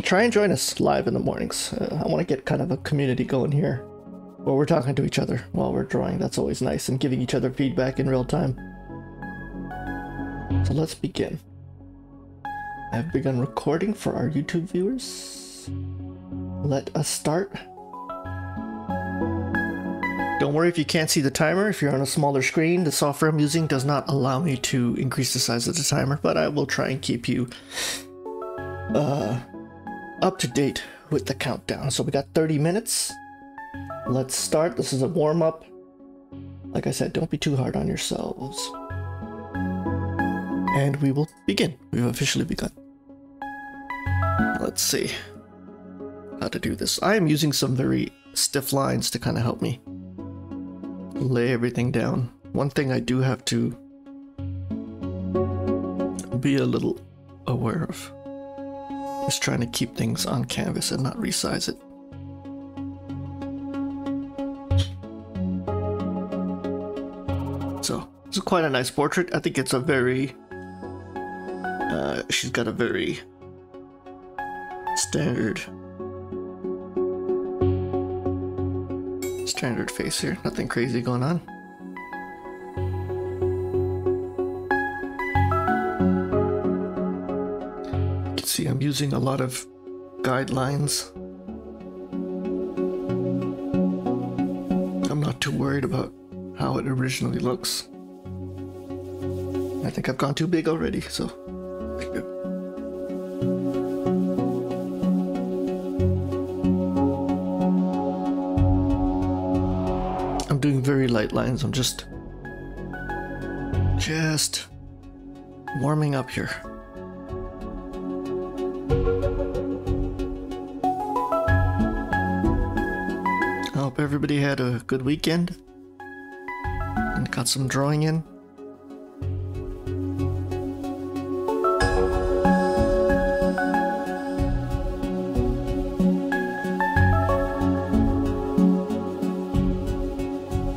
Try and join us live in the mornings. I want to get kind of a community going here where we're talking to each other while we're drawing. That's always nice, and giving each other feedback in real time. So let's begin. I've begun recording for our YouTube viewers. Let us start. Don't worry if you can't see the timer. If you're on a smaller screen, the software I'm using does not allow me to increase the size of the timer, but I will try and keep you up to date with the countdown. So we got 30 minutes. Let's start. This is a warm-up. Like I said, don't be too hard on yourselves. And we will begin. We've officially begun. Let's see how to do this. I am using some very stiff lines to kind of help me lay everything down. One thing I do have to be a little aware of is trying to keep things on canvas and not resize it. So, this is quite a nice portrait. I think it's a very, she's got a very standard face here. Nothing crazy going on. You can see I'm using a lot of guidelines. I'm not too worried about how it originally looks. I think I've gone too big already, so good. I'm doing very light lines. I'm just warming up here. I hope everybody had a good weekend and got some drawing in.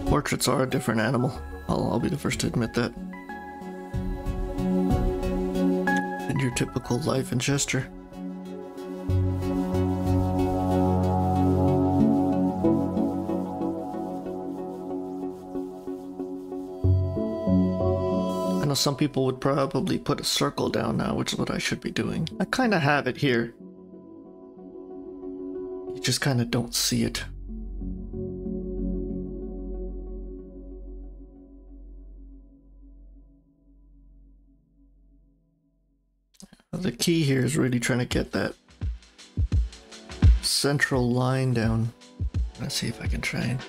Portraits are a different animal. I'll be the first to admit that. And your typical life and gesture. I know some people would probably put a circle down now, which is what I should be doing. I kind of have it here. You just kind of don't see it. The key here is really trying to get that central line down. Let's see if I can try and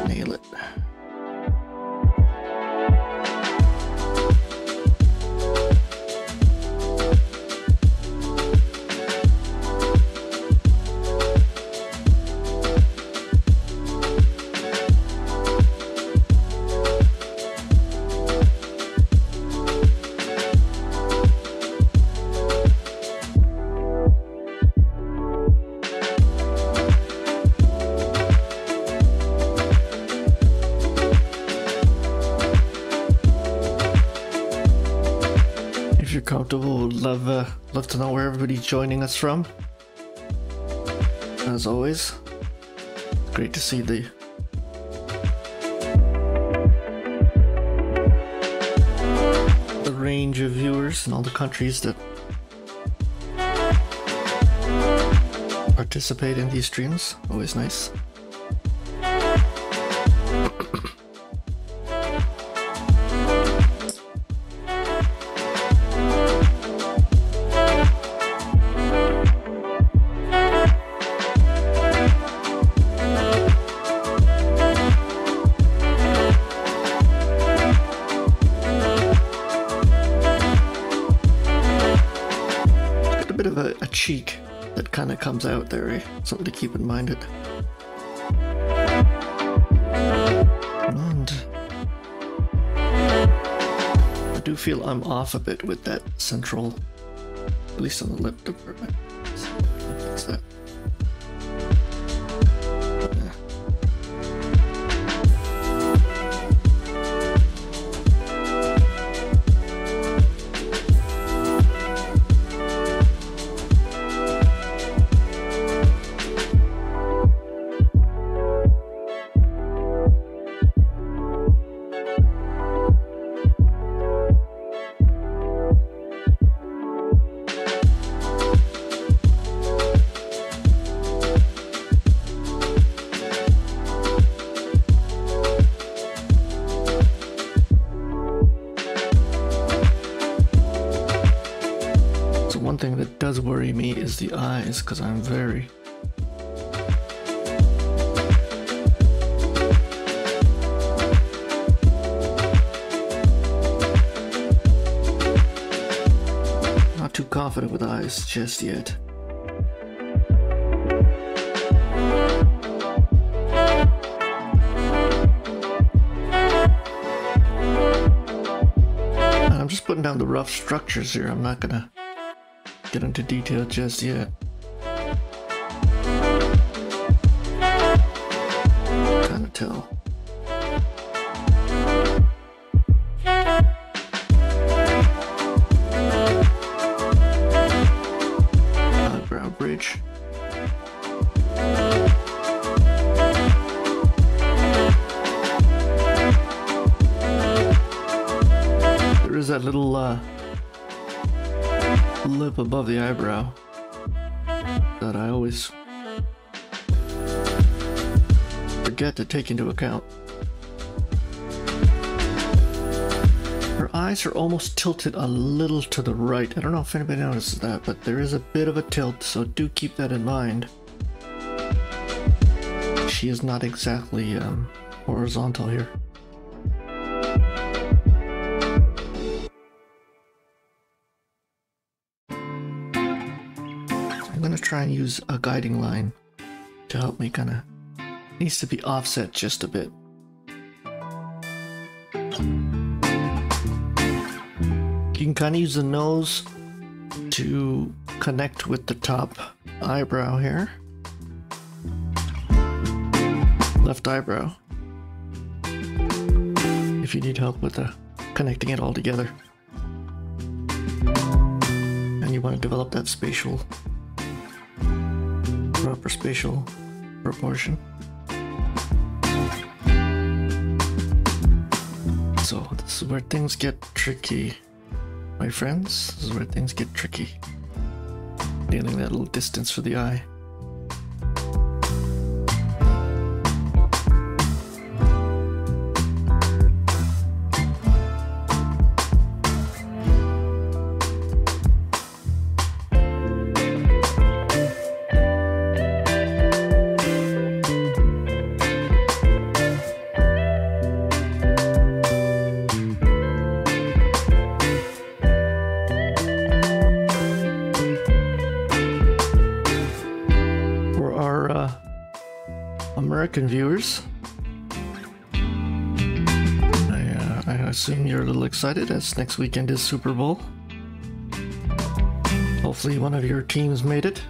nail it. Comfortable. Would love to know where everybody's joining us from. As always, great to see the range of viewers in all the countries that participate in these streams. Always nice. Cheek that kind of comes out there, eh? Something to keep in mind. And I do feel I'm off a bit with that central, at least on the lip department. So fix that. So one thing that does worry me is the eyes, because I'm very... not too confident with eyes just yet. I'm just putting down the rough structures here. I'm not gonna get into detail just yet. Kind of tell. Eyebrow bridge. There is that little lip above the eyebrow that I always forget to take into account. Her eyes are almost tilted a little to the right. I don't know if anybody notices that, but there is a bit of a tilt, so do keep that in mind. She is not exactly horizontal here. I'm gonna try and use a guiding line to help me kinda... needs to be offset just a bit. You can kinda use the nose to connect with the top eyebrow here. Left eyebrow. If you need help with connecting it all together. And you want to develop that proper spatial proportion. So this is where things get tricky, my friends. This is where things get tricky. Nailing that little distance for the eye. American viewers, I assume you're a little excited as next weekend is Super Bowl. Hopefully one of your teams made it.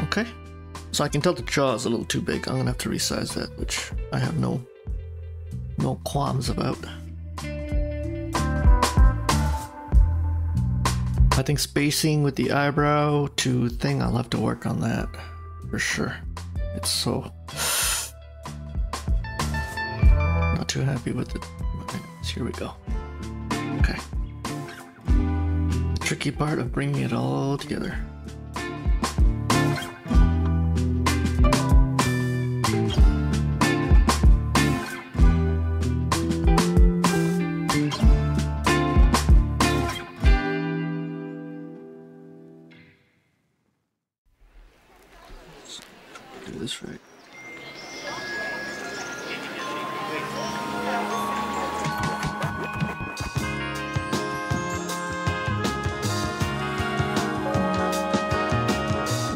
Okay, so I can tell the jaw is a little too big. I'm gonna have to resize that, which I have no qualms about. I think spacing with the eyebrow to thing, I'll have to work on that for sure. It's so... not too happy with it. Okay, so here we go. Okay. The tricky part of bringing it all together. This right.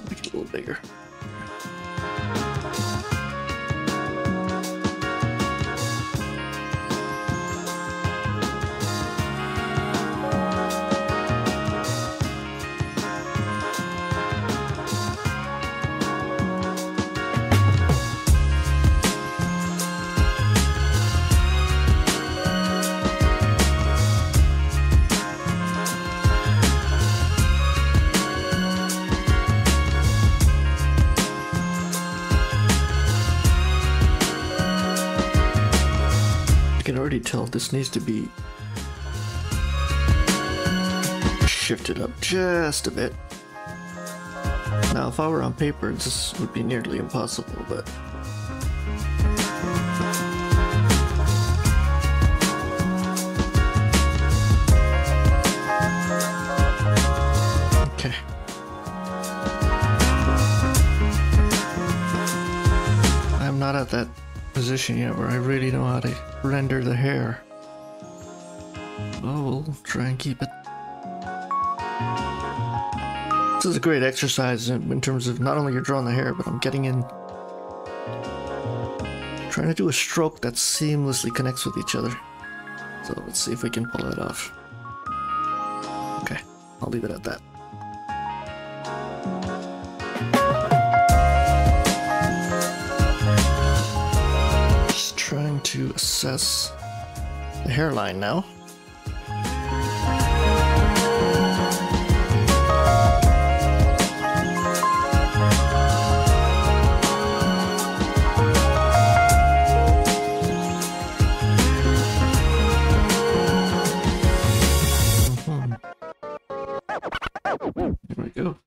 Make it a little bigger. Already tell this needs to be shifted up just a bit. Now if I were on paper this would be nearly impossible, but position yet where I really know how to render the hair. Oh, we'll try and keep it. This is a great exercise in terms of not only you're drawing the hair, but I'm getting in, trying to do a stroke that seamlessly connects with each other. So let's see if we can pull that off. Okay, I'll leave it at that. Just trying to assess the hairline now. Here we go.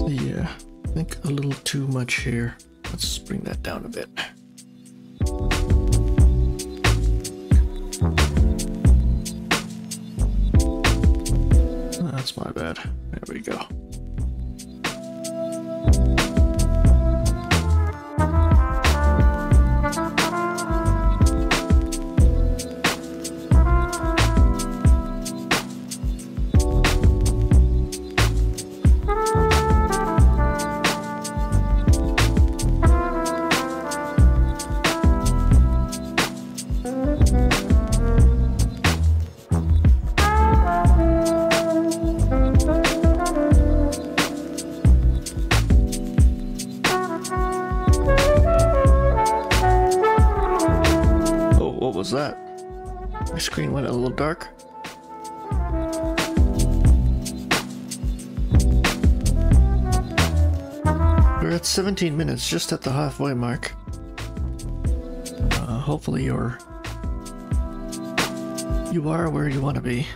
Yeah, I think a little too much here. Let's bring that down a bit. That's my bad. There we go. What was that? My screen went a little dark. We're at 17 minutes, just at the halfway mark. Hopefully you are where you want to be.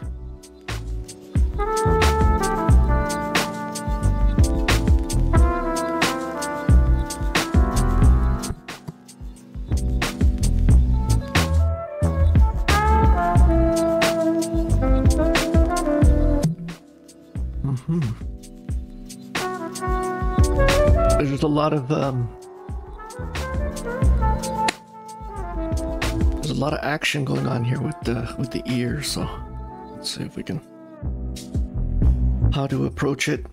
There's a lot of action going on here with the ear, so let's see if we can how to approach it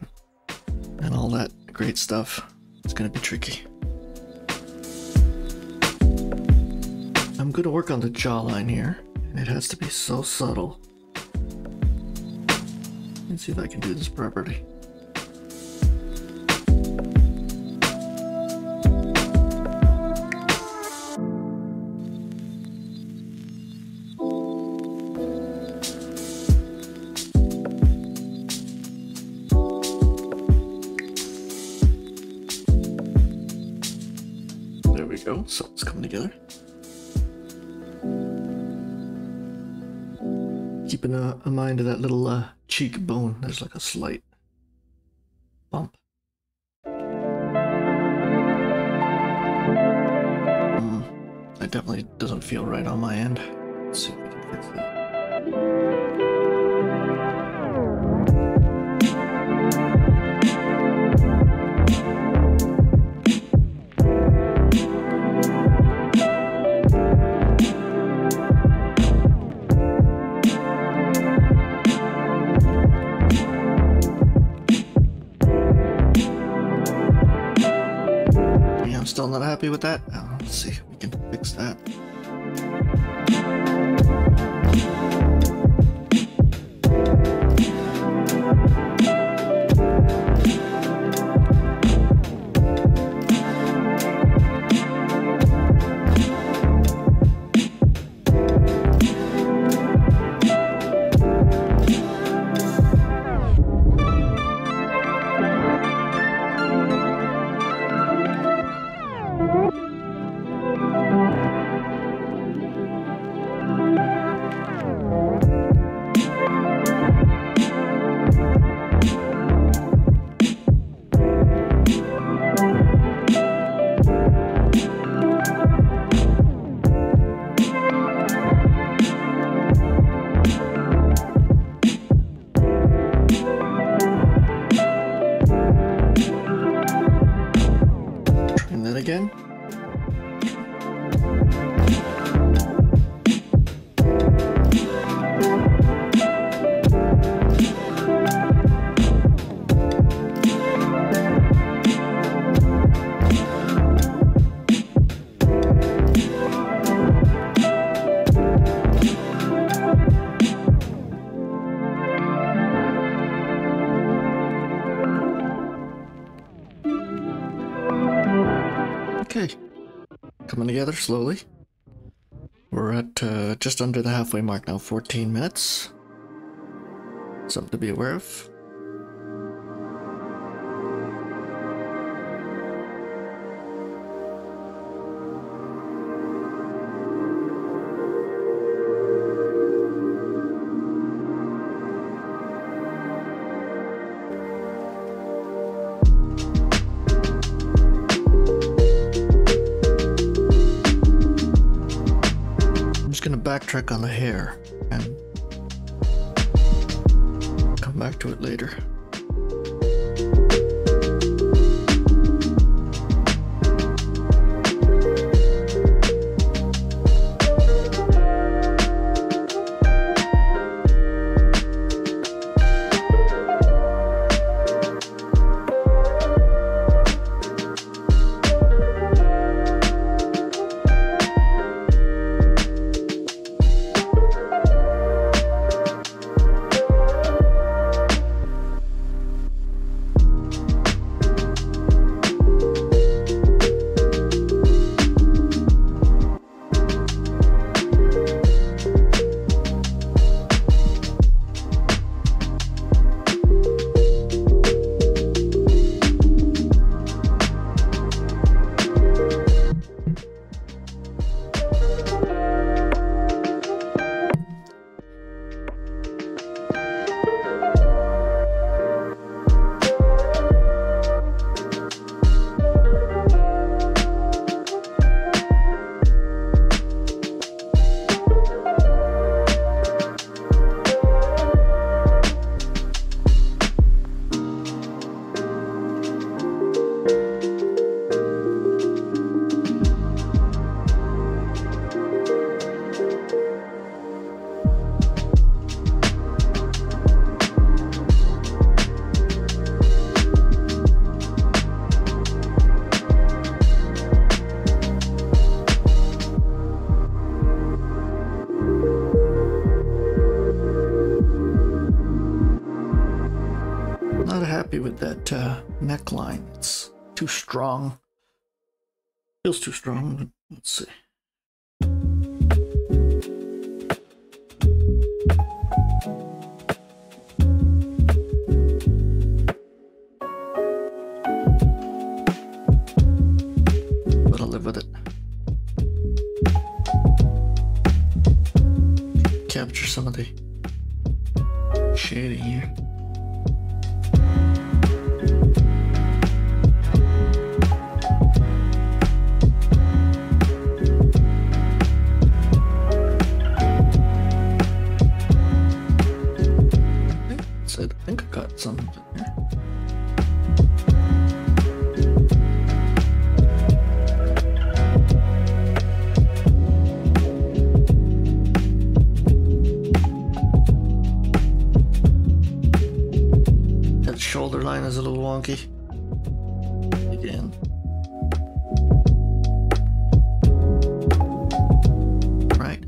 and all that great stuff. It's gonna be tricky. I'm gonna work on the jawline here, and it has to be so subtle. Let's see if I can do this properly. There we go, so it's coming together. Keeping a mind of that little cheekbone, there's like a slight bump. That definitely doesn't feel right on my end. Let's see if we can fix that. Still not happy with that? Let's see if we can fix that. Coming together slowly. We're at just under the halfway mark now, 14 minutes. Something to be aware of. Backtrack on the hair and come back to it later. With that neckline, it's too strong. Feels too strong. Let's see. But I'll live with it. Capture some of the shading here. I think I got some in here. That shoulder line is a little wonky. Again. Right.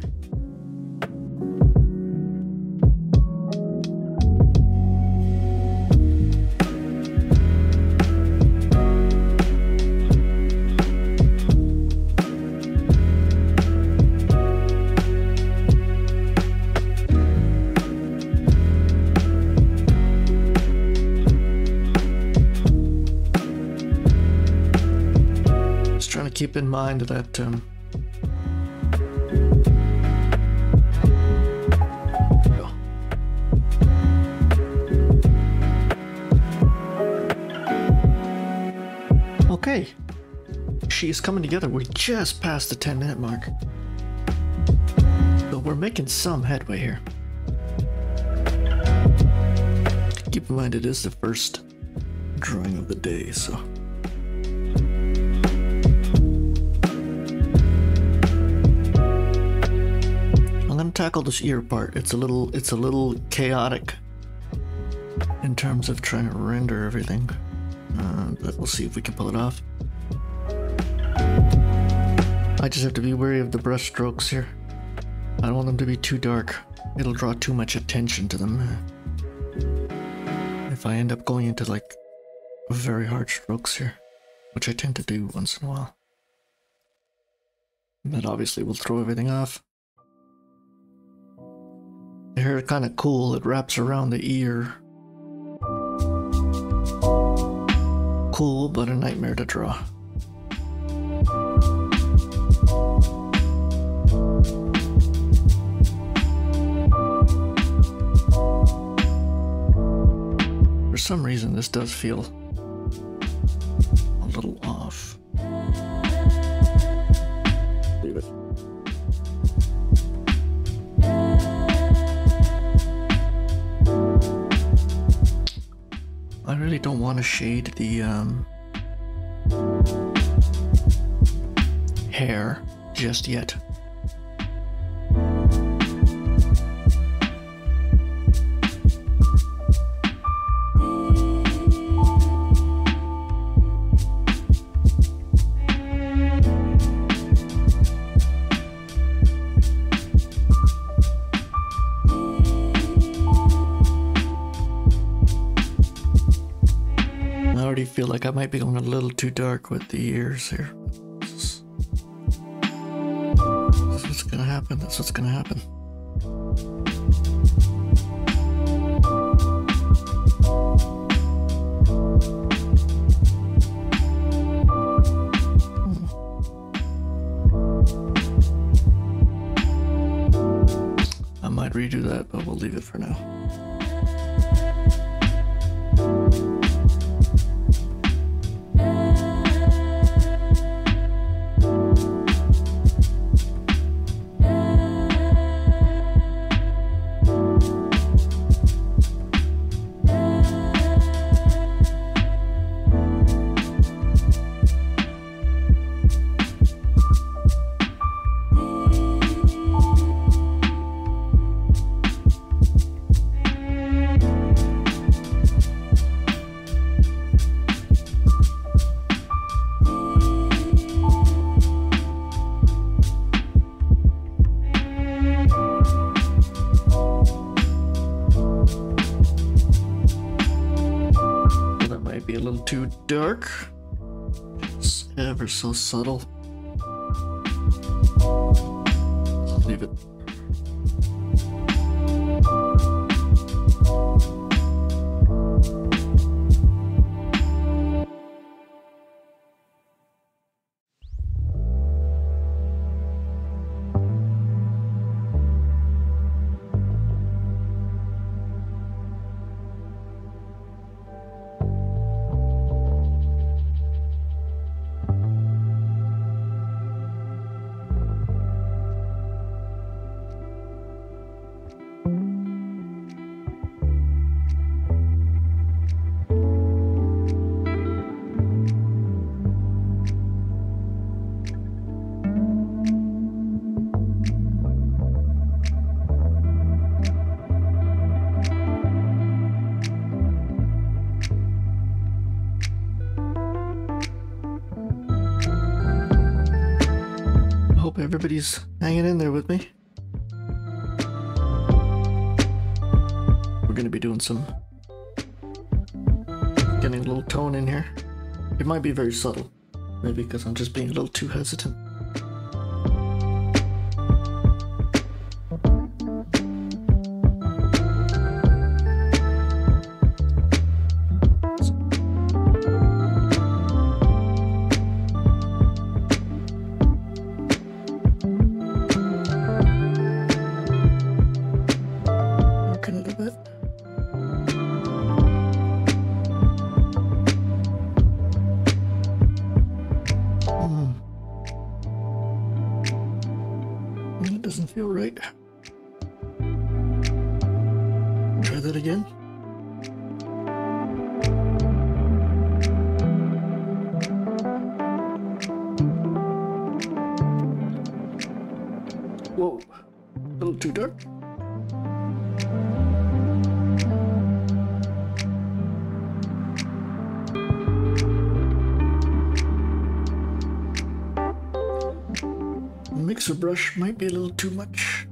Keep in mind that okay, she's coming together. We just passed the 10-minute mark, so we're making some headway here. Keep in mind it is the first drawing of the day, so tackle this ear part. It's a little chaotic in terms of trying to render everything, but we'll see if we can pull it off. I just have to be wary of the brush strokes here. I don't want them to be too dark. It'll draw too much attention to them. If I end up going into like very hard strokes here, which I tend to do once in a while. That obviously will throw everything off. The hair is kind of cool. It wraps around the ear. Cool, but a nightmare to draw. For some reason, this does feel a little off. Leave it. I really don't want to shade the hair just yet. I already feel like I might be going a little too dark with the ears here. This is what's gonna happen. That's what's gonna happen. I might redo that, but we'll leave it for now. Be a little too dark. It's ever so subtle. I'll leave it. Hope everybody's hanging in there with me. We're gonna be doing some getting a little tone in here. It might be very subtle, maybe because I'm just being a little too hesitant. Doesn't feel right. Try that again. Whoa, a little too dark. Mixer brush might be a little too much.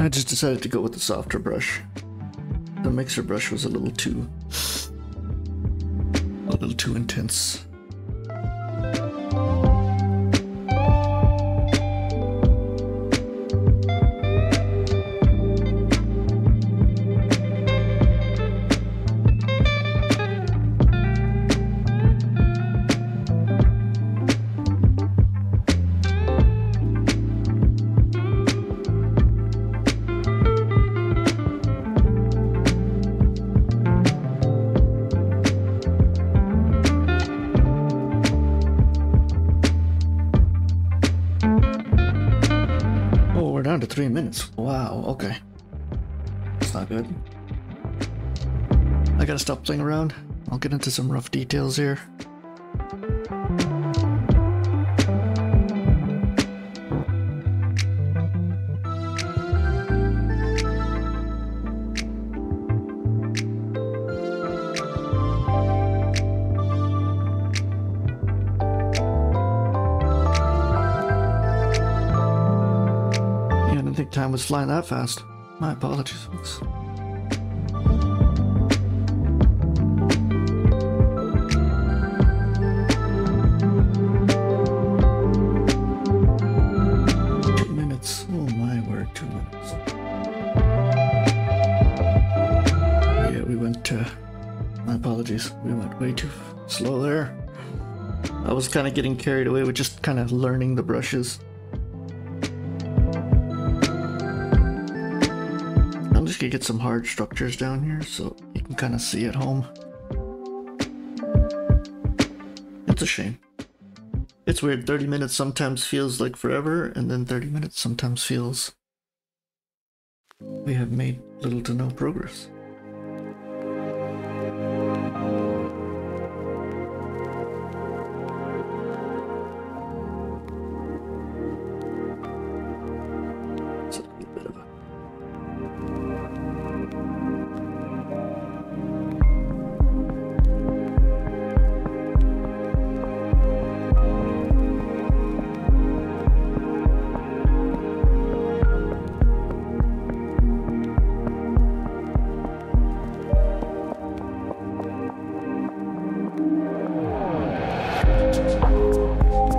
I just decided to go with the softer brush. The mixer brush was a little too intense. Down to 3 minutes. Wow, okay. That's not good. I gotta stop playing around. I'll get into some rough details here. Time was flying that fast. My apologies, folks. Oh my word, 2 minutes. Yeah, we went, my apologies. We went way too slow there. I was kind of getting carried away with just kind of learning the brushes. I'm just gonna get some hard structures down here so you can kind of see at home. It's a shame. It's weird, 30 minutes sometimes feels like forever, and then 30 minutes sometimes feels we have made little to no progress.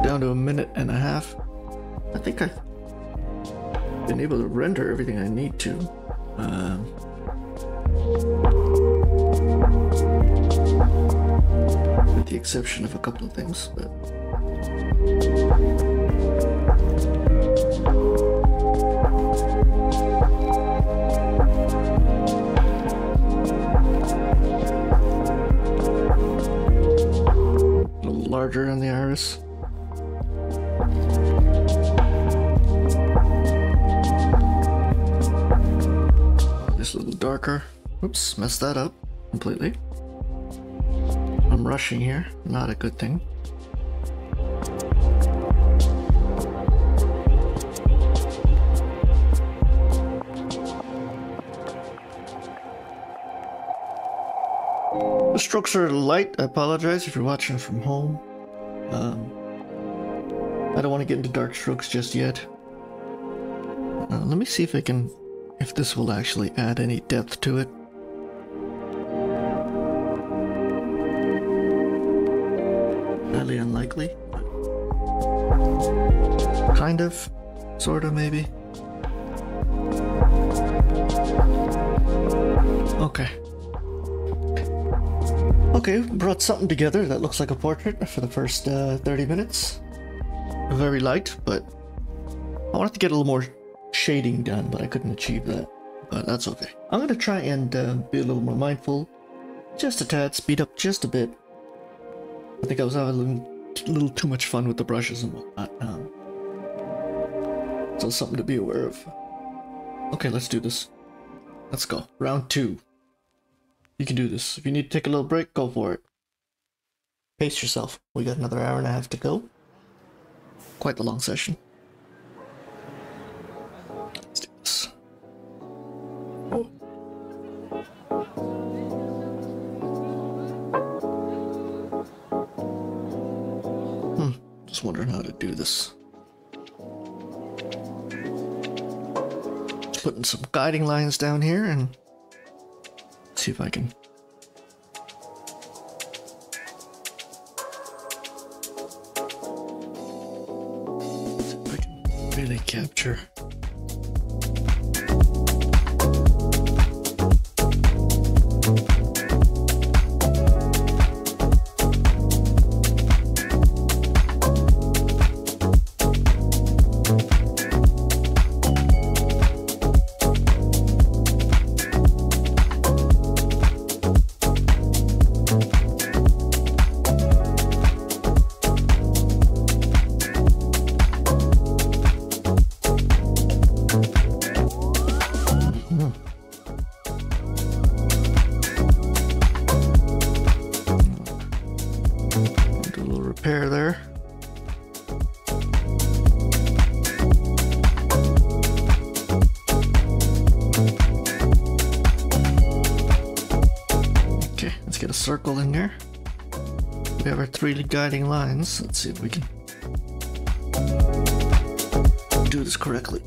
Down to 1.5 minutes. I think I've been able to render everything I need to. With the exception of a couple of things, but a little larger on the iris. This a little darker. Oops, messed that up completely. I'm rushing here, not a good thing. The strokes are light. I apologize if you're watching from home. I don't want to get into dark strokes just yet. Let me see if this will actually add any depth to it. Highly unlikely. Kind of. Sorta, maybe. Okay. Okay, brought something together that looks like a portrait for the first 30 minutes. Very light, but I wanted to get a little more shading done, but I couldn't achieve that. But that's okay. I'm gonna try and be a little more mindful. Just a tad, speed up just a bit. I think I was having a little too much fun with the brushes and whatnot. So something to be aware of. Okay, let's do this. Let's go. Round 2. You can do this. If you need to take a little break, go for it. Pace yourself. We got another 1.5 hours to go. Quite the long session. Let's do this. Oh. Just wondering how to do this. putting some guiding lines down here and see if I can really capture. Repair there. Okay, let's get a circle in there. We have our 3 guiding lines. Let's see if we can do this correctly.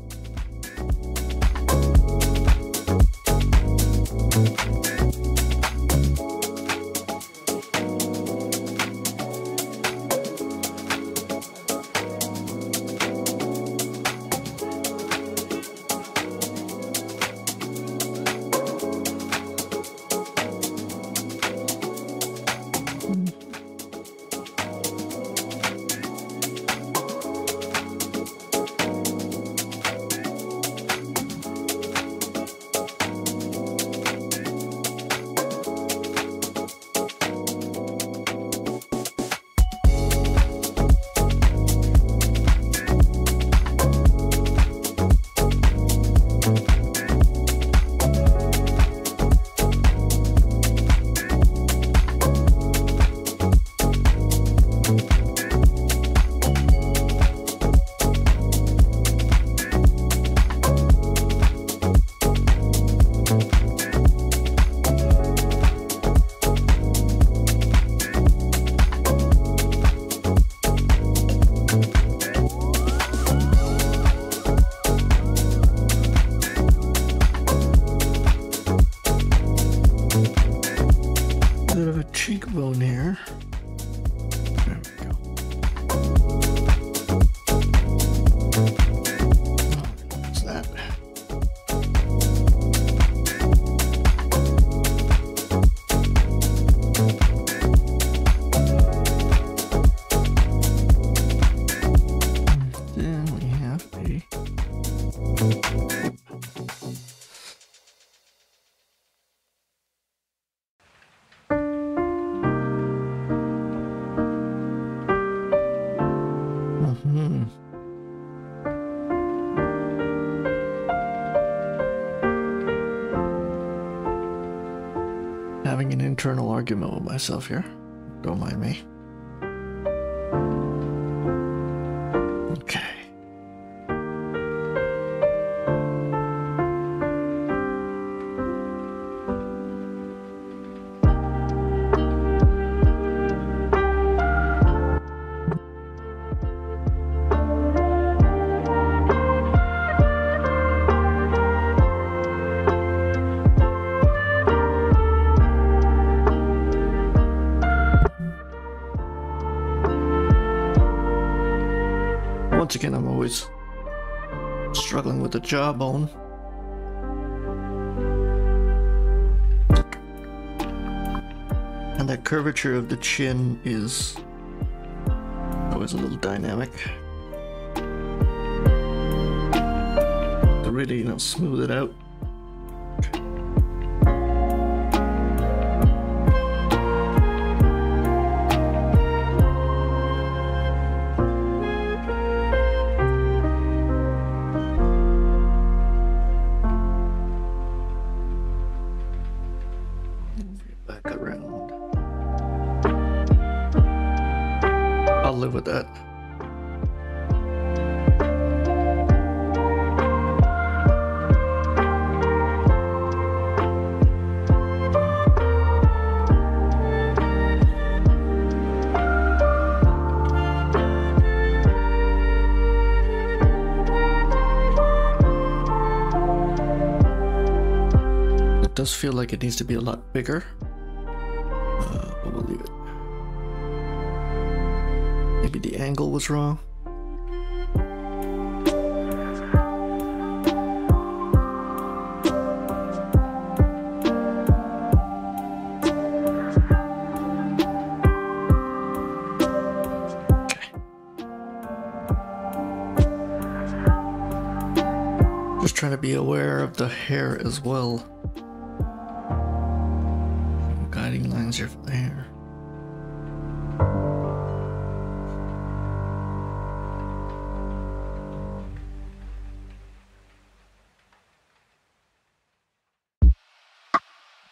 Cheekbone here. There we go. What's that? Then we have a having an internal argument with myself here. Don't mind me. Okay. Once again, I'm always struggling with the jawbone. And that curvature of the chin is always a little dynamic. To really, smooth it out. Back around. I'll live with that. does feel like it needs to be a lot bigger. But we'll leave it. Maybe the angle was wrong. Just trying to be aware of the hair as well. Some guiding lines here for the hair.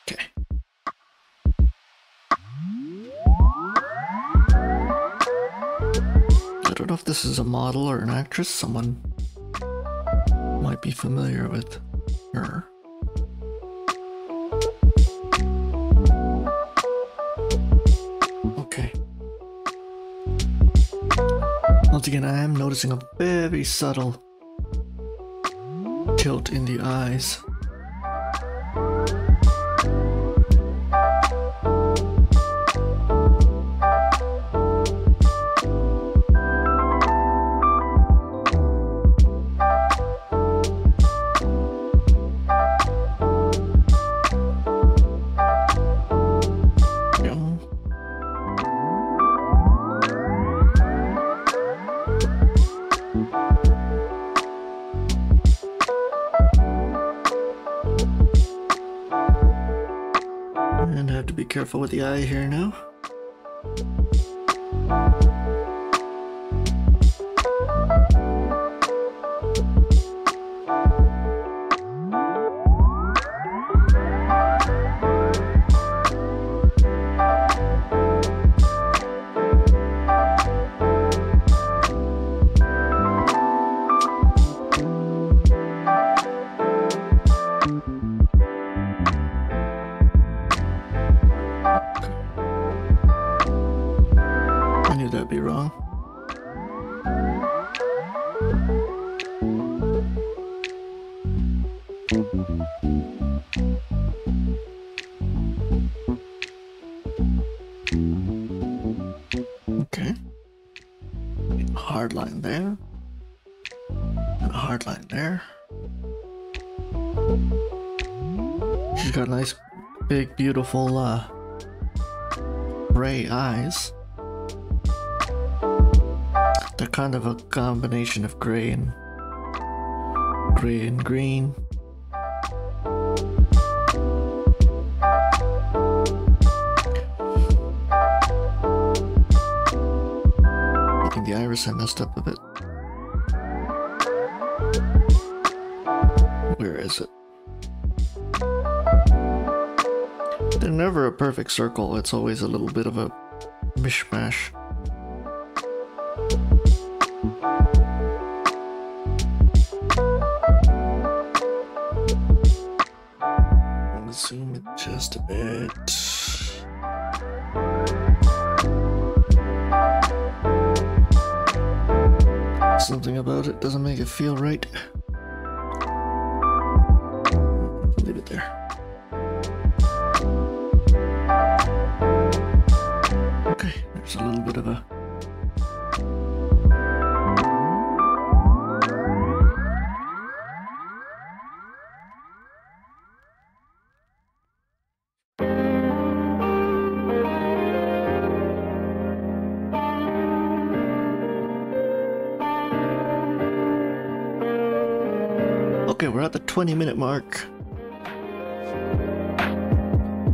Okay. I don't know if this is a model or an actress. Someone might be familiar with her. Okay. Once again, I am noticing a very subtle tilt in the eyes. And I have to be careful with the eye here now. I knew that'd be wrong. Okay. A hard line there. And a hard line there. She's got nice, big, beautiful, gray eyes. They're kind of a combination of gray and green. I think the iris I messed up a bit. Where is it? They're never a perfect circle, it's always a little bit of a mishmash. Zoom it just a bit. Something about it doesn't make it feel right. Leave it there. Okay, there's a little bit of a Okay, we're at the 20-minute mark.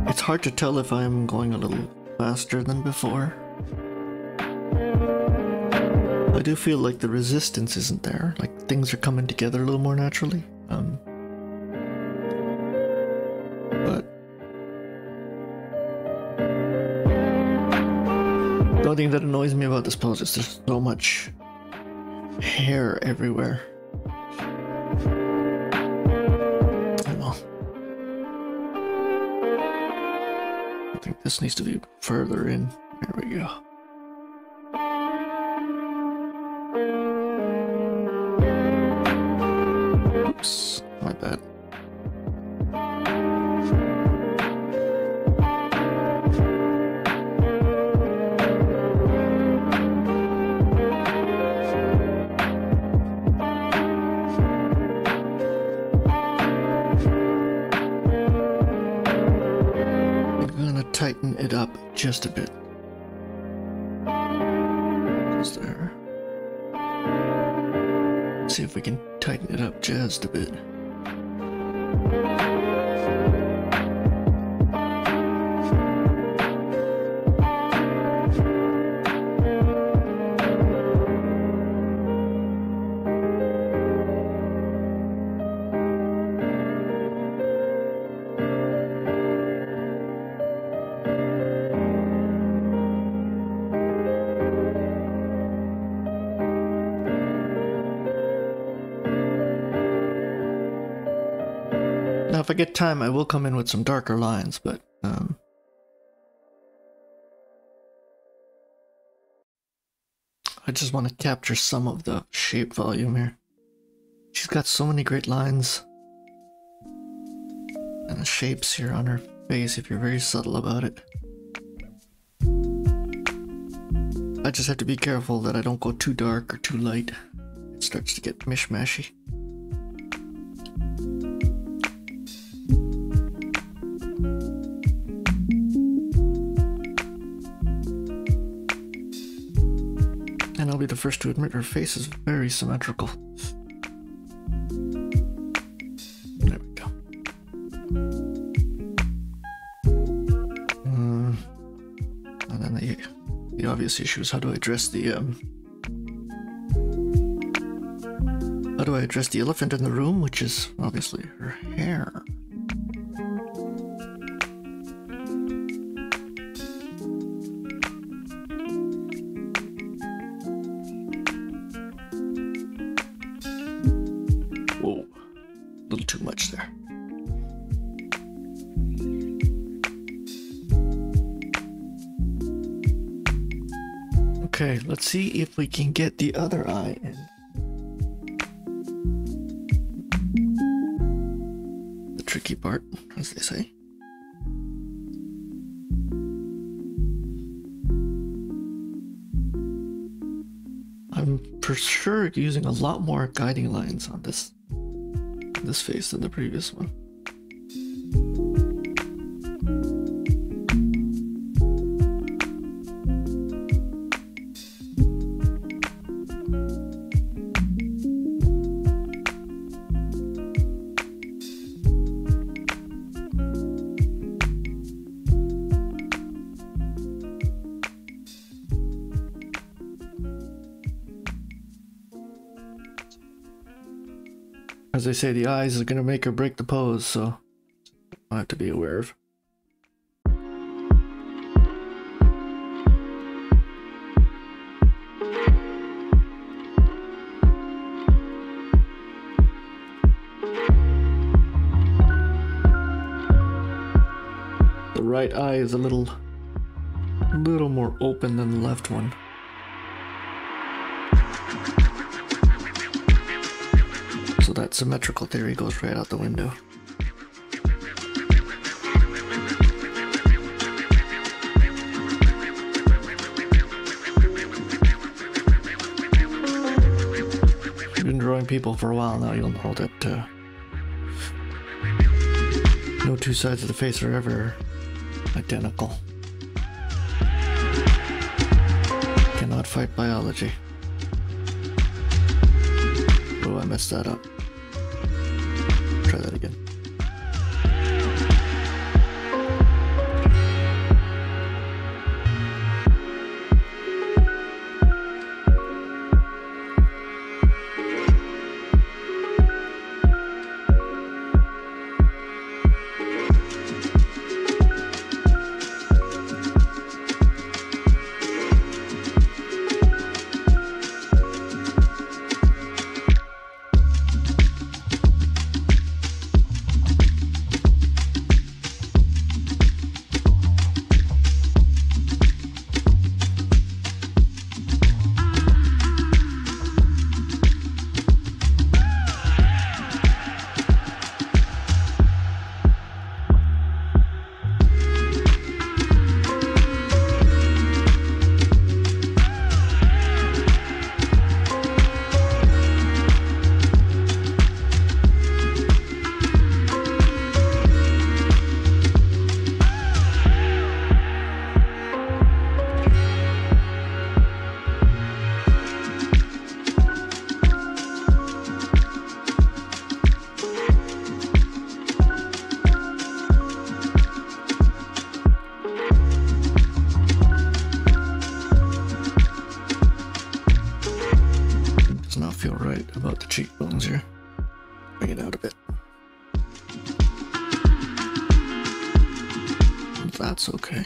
It's hard to tell if I'm going a little faster than before. I do feel like the resistance isn't there, like things are coming together a little more naturally. But the only thing that annoys me about this pose is there's so much hair everywhere. I think this needs to be further in. There we go. Oops, my bad. just a bit. Just there. See if we can tighten it up just a bit. Now, if I get time, I will come in with some darker lines, but I just want to capture some of the shape volume here. She's got so many great lines and the shapes here on her face if you're very subtle about it. I just have to be careful that I don't go too dark or too light. It starts to get mishmashy. And I'll be the first to admit her face is very symmetrical. There we go. And then the obvious issue is how do I address the elephant in the room, which is obviously her hair. Whoa, a little too much there. Okay, let's see if we can get the other eye in. The tricky part, as they say. I'm for sure using a lot more guiding lines on this face than the previous one. As they say, the eyes is going to make or break the pose, so I have to be aware of. The right eye is a little more open than the left one. So that symmetrical theory goes right out the window. If you've been drawing people for a while now, you'll know that no two sides of the face are ever identical. Cannot fight biology. Oh, I messed that up. Try that again. feel right about the cheekbones here. Bring it out a bit. That's okay.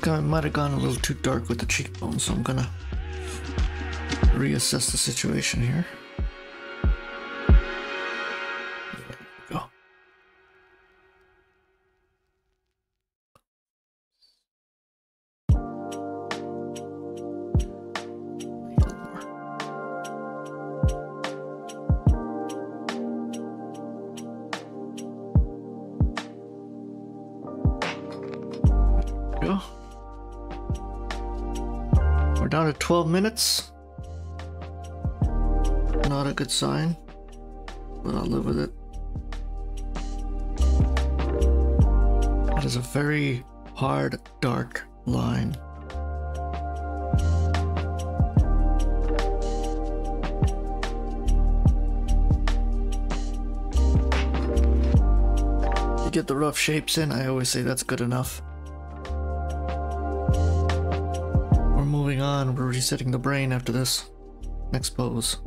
I might have gone a little too dark with the cheekbones, so I'm gonna reassess the situation here. There we go. Go. We're down to 12 minutes. Not a good sign, but I'll live with it. That is a very hard, dark line. You get the rough shapes in, I always say that's good enough. Moving on, we're resetting the brain after this. Next pose.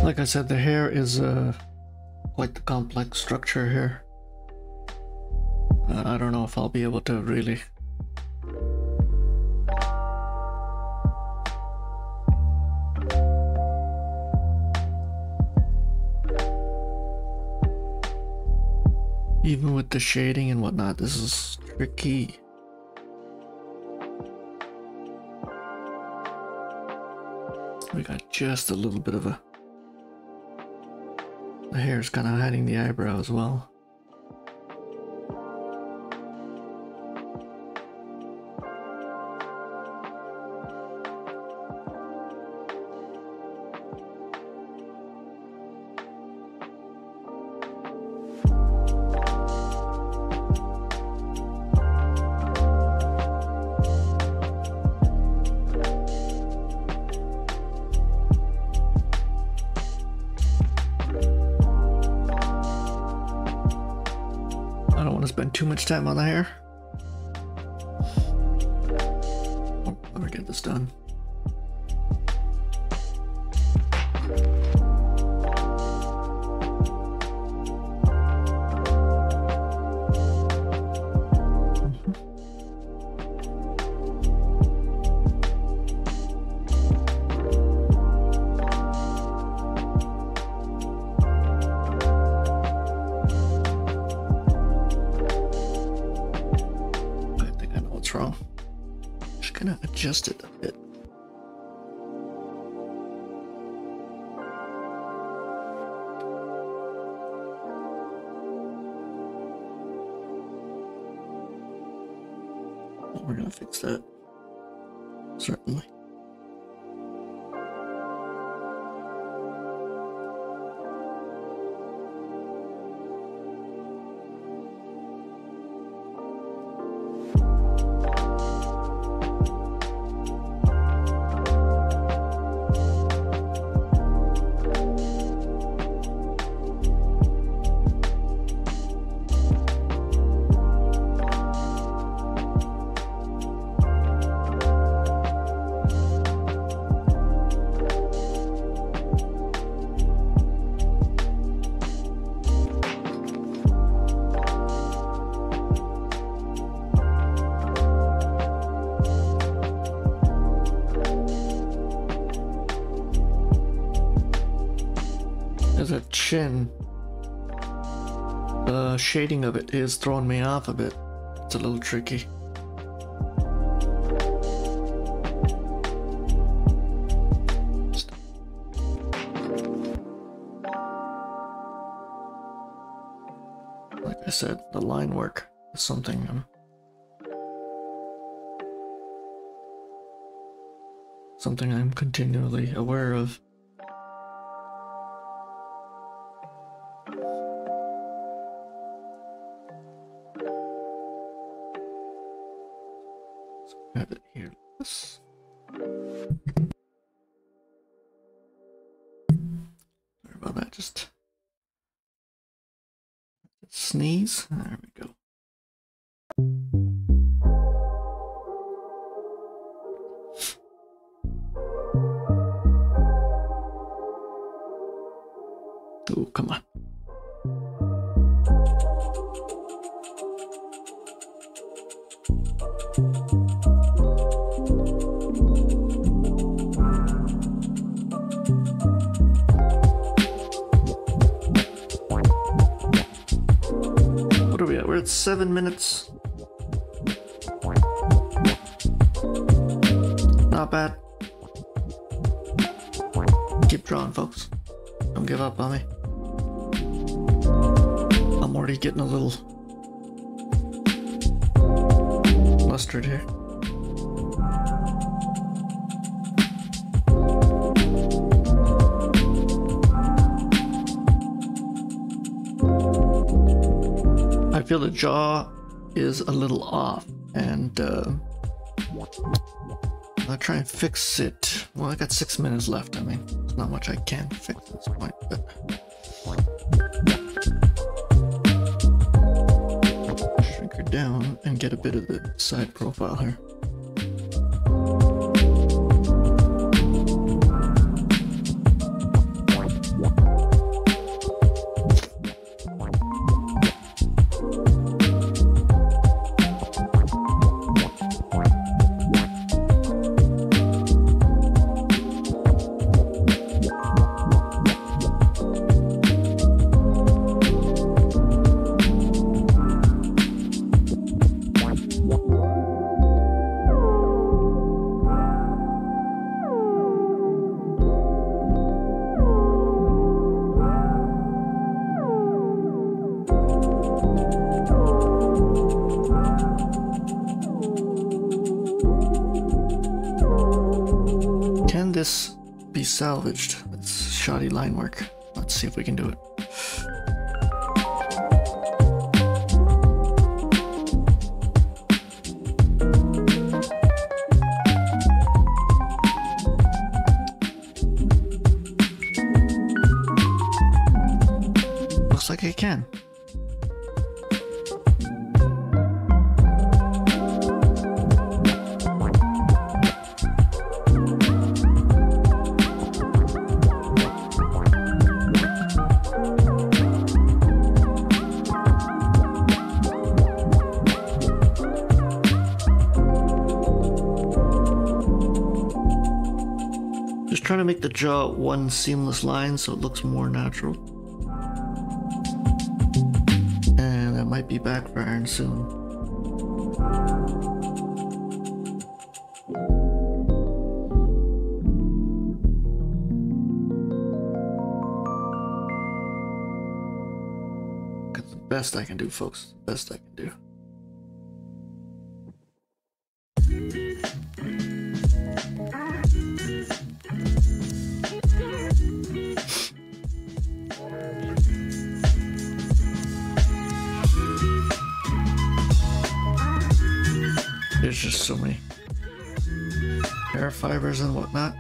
Like I said, the hair is quite the complex structure here. I don't know if I'll be able to really even with the shading and whatnot, this is tricky. We got just a little bit of a... The hair's kind of hiding the eyebrow as well. I don't want to spend too much time on the hair. Let me get this done. Wrong. Just gonna adjust it a bit. We're gonna fix that. Certainly. The chin, the shading of it is throwing me off a bit. It's a little tricky. said, the line work is something I'm continually aware of. So have it here. This. Sorry about that. Just sneeze. There we go. Oh, come on. What are we at? We're at 7 minutes. Not bad. Keep drawing, folks. Don't give up on me. I'm already getting a little flustered here. I feel the jaw is a little off, and I'll try and fix it. Well, I got 6 minutes left. I mean, there's not much I can fix at this point, but shrink her down and get a bit of the side profile here. This be salvaged? It's shoddy line work. Let's see if we can do it. Looks like I can. Trying to make the jaw one seamless line so it looks more natural. And that might be backfiring soon. That's the best I can do, folks. The best I can do. There's just so many hair fibers and whatnot.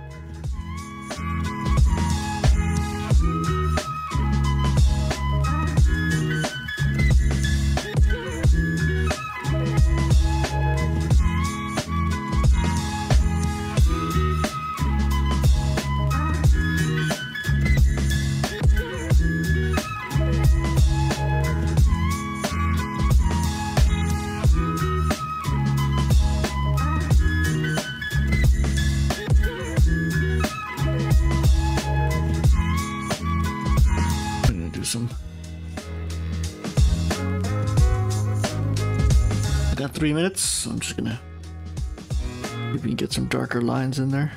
I got 3 minutes, so I'm just gonna maybe get some darker lines in there.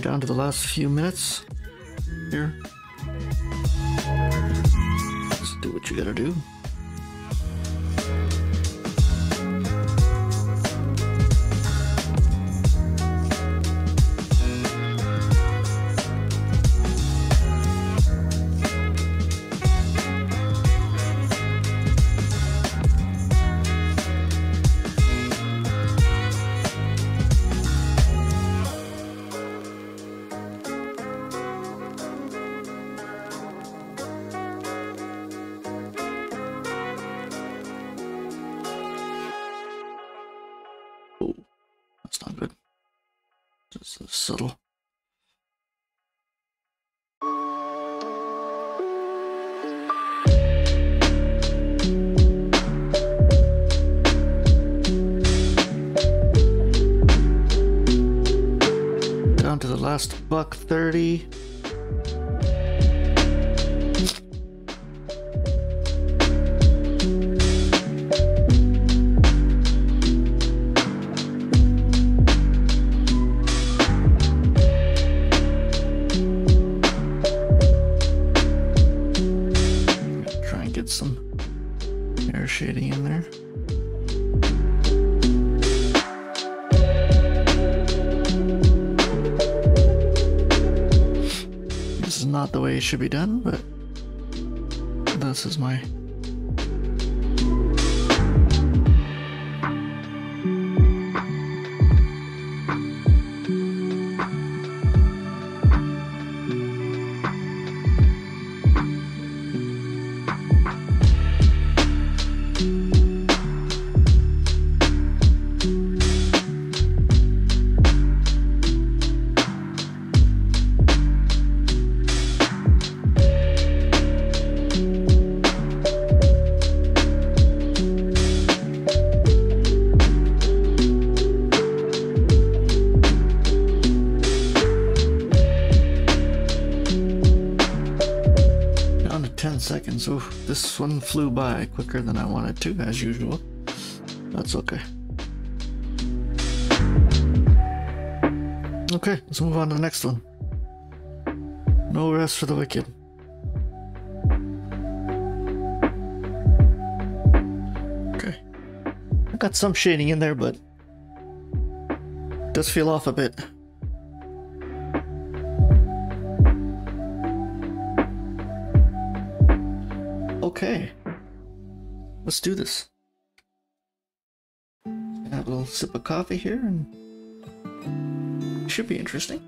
down to the last few minutes here. Just do what you gotta do. That's not good. Just subtle. Down to the last $1.30. Some air shading in there. This is not the way it should be done, but this is my seconds. Ooh, this one flew by quicker than I wanted to, as usual. That's okay. Okay, let's move on to the next one. No rest for the wicked. Okay. I got some shading in there, but it does feel off a bit. Okay, let's do this. Have a little sip of coffee here, and it should be interesting.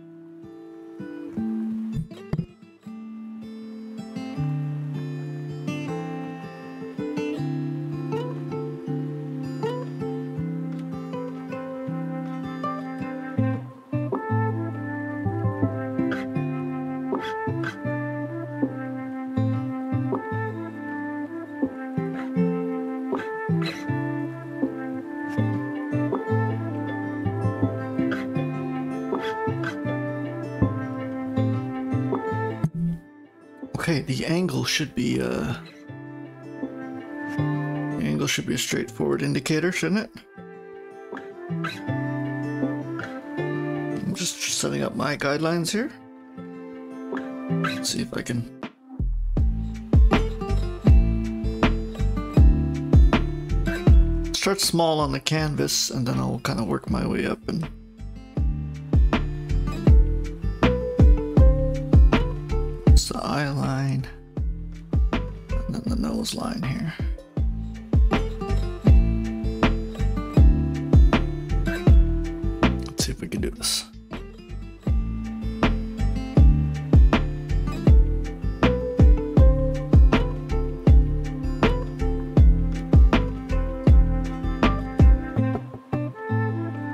Okay, the angle should be a straightforward indicator, shouldn't it? I'm just setting up my guidelines here. Let's see if I can start small on the canvas, and then I'll kind of work my way up and the eye line, and then the nose line here. Let's see if we can do this.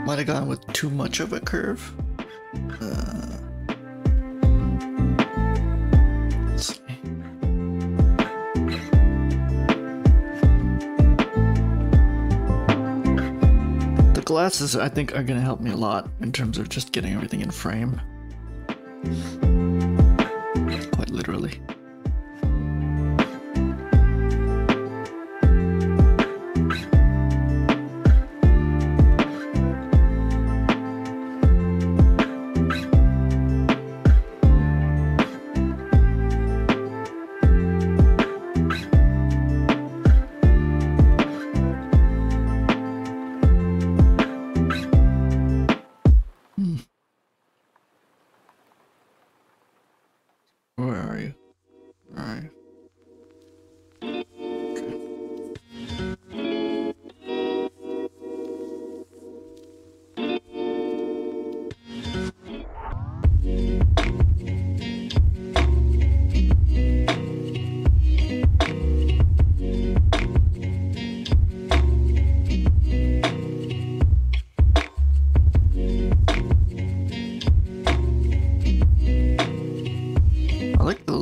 Might have gone with too much of a curve. Glasses, I think, are going to help me a lot in terms of just getting everything in frame. Quite literally. Where are you? Where are you?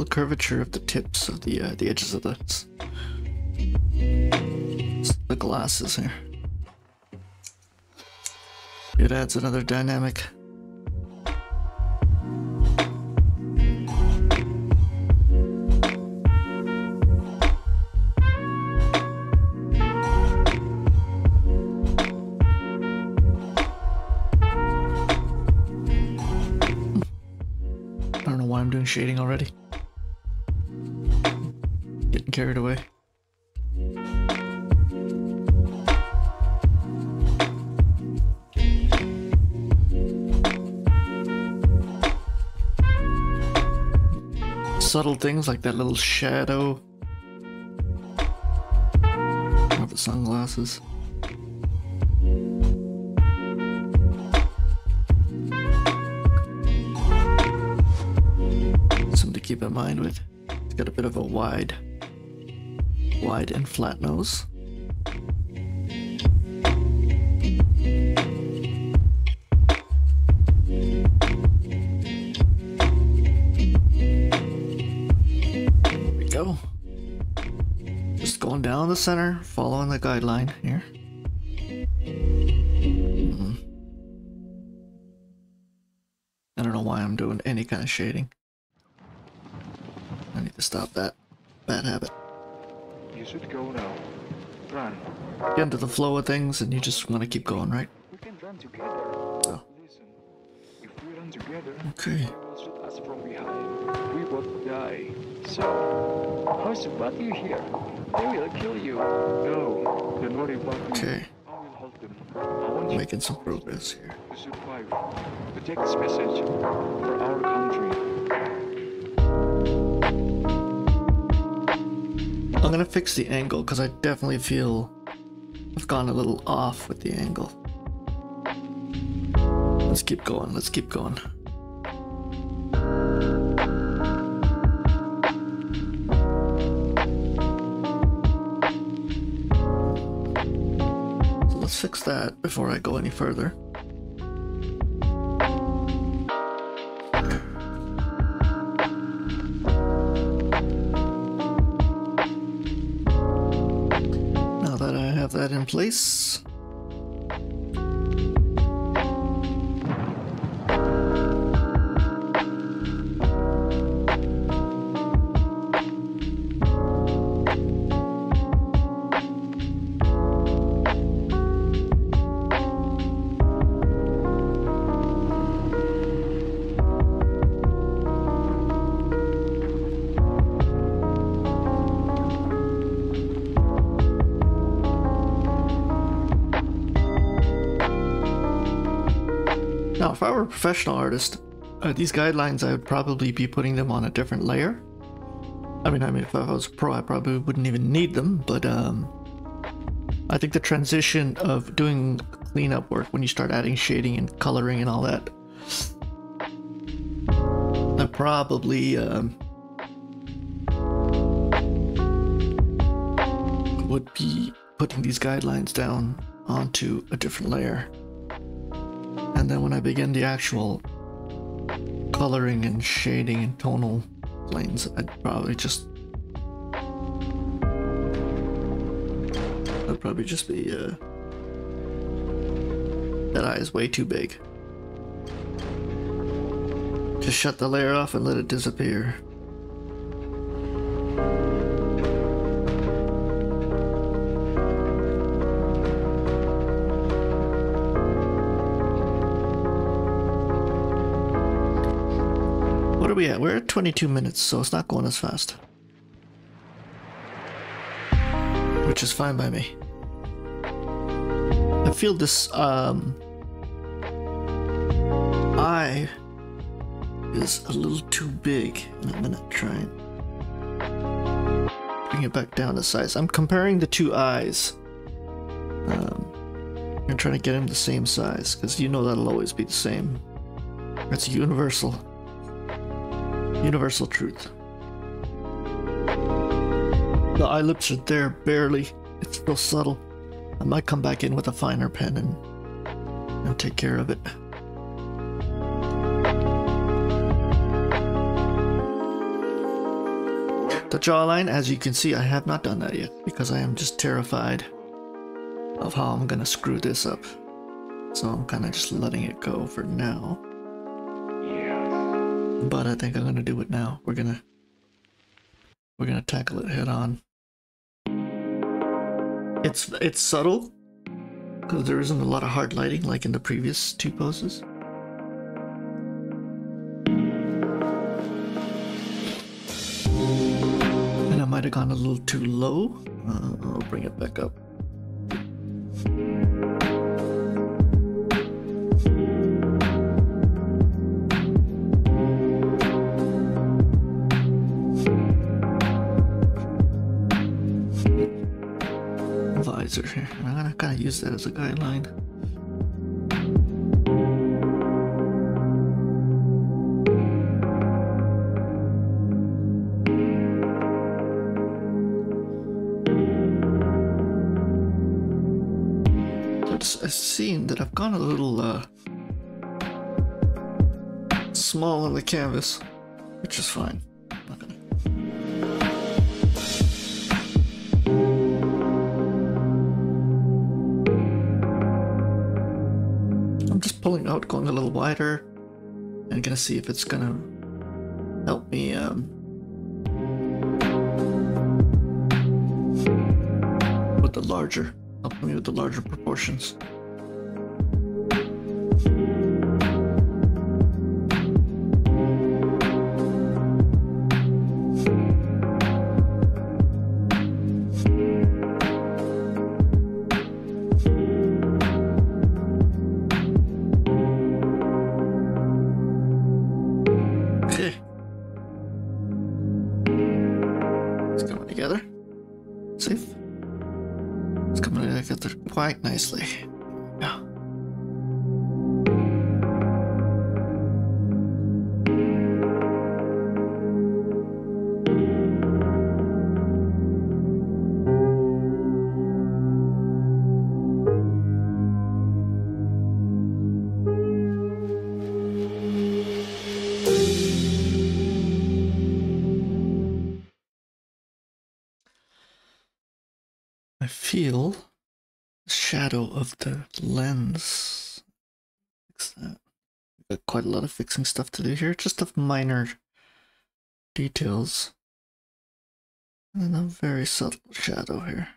Curvature of the tips of the edges of the glasses here. It adds another dynamic. I don't know why I'm doing shading already. Getting carried away. Subtle things like that little shadow of the sunglasses. Something to keep in mind with. It's got a bit of a wide and flat nose. There we go. Just going down the center, following the guideline here. I don't know why I'm doing any kind of shading. I need to stop that bad habit. You should go now. Run. Get into the flow of things and you just want to keep going, right? We can run together. Oh. Listen, if we run together, Okay. they will shoot us from behind. We both die. So, how's about you here? They will kill you. No, don't worry about me. Okay. I will hold them. I want you Making some progress here. to survive. To take this message for our country. I'm gonna fix the angle because I definitely feel I've gone a little off with the angle. Let's keep going, let's keep going. So let's fix that before I go any further. That in place. Now, if I were a professional artist, these guidelines, I would probably be putting them on a different layer. I mean, if I was a pro, I probably wouldn't even need them, but I think the transition of doing cleanup work when you start adding shading and coloring and all that, I probably would be putting these guidelines down onto a different layer. And then when I begin the actual coloring and shading and tonal planes, I'd probably just be that eye is way too big. Just shut the layer off and let it disappear. What are we at? We're at 22 minutes, so it's not going as fast. Which is fine by me. I feel this eye is a little too big, and I'm gonna try and bring it back down to size. I'm comparing the two eyes. I'm trying to get them the same size, because you know that'll always be the same. That's universal truth. The eye lips are there, barely. It's still subtle. I might come back in with a finer pen and take care of it. The jawline, as you can see, I have not done that yet because I am just terrified of how I'm gonna screw this up. So I'm kind of just letting it go for now. Yes. But I think I'm gonna do it now. We're gonna tackle it head on. It's subtle because there isn't a lot of hard lighting like in the previous two poses. And I might have gone a little too low. I'll bring it back up. Visor here. I'm gonna kind of use that as a guideline. I've seen that I've gone a little small on the canvas, which is fine. I'm not gonna... I'm just pulling out, going a little wider, and gonna see if it's gonna help me with the larger. Help me with the larger proportions. Okay. It's coming together. Safe. It's coming together quite nicely. Yeah. I feel the shadow of the lens. Fix that. Got quite a lot of fixing stuff to do here, just of minor details. And a very subtle shadow here.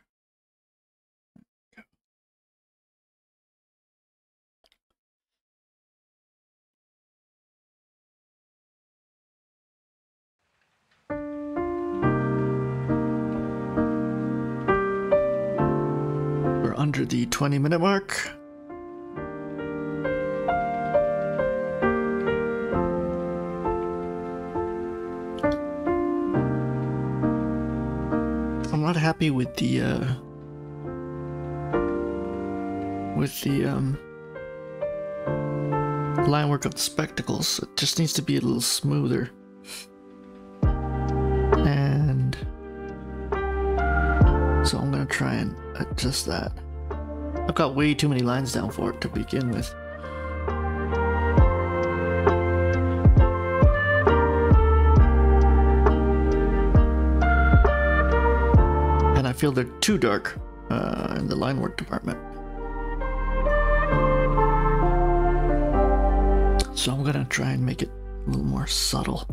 Under the 20-minute mark. I'm not happy with the line work of the spectacles. It just needs to be a little smoother. And so I'm gonna try and adjust that. I've got way too many lines down for it to begin with. And I feel they're too dark in the line work department. So I'm gonna try and make it a little more subtle.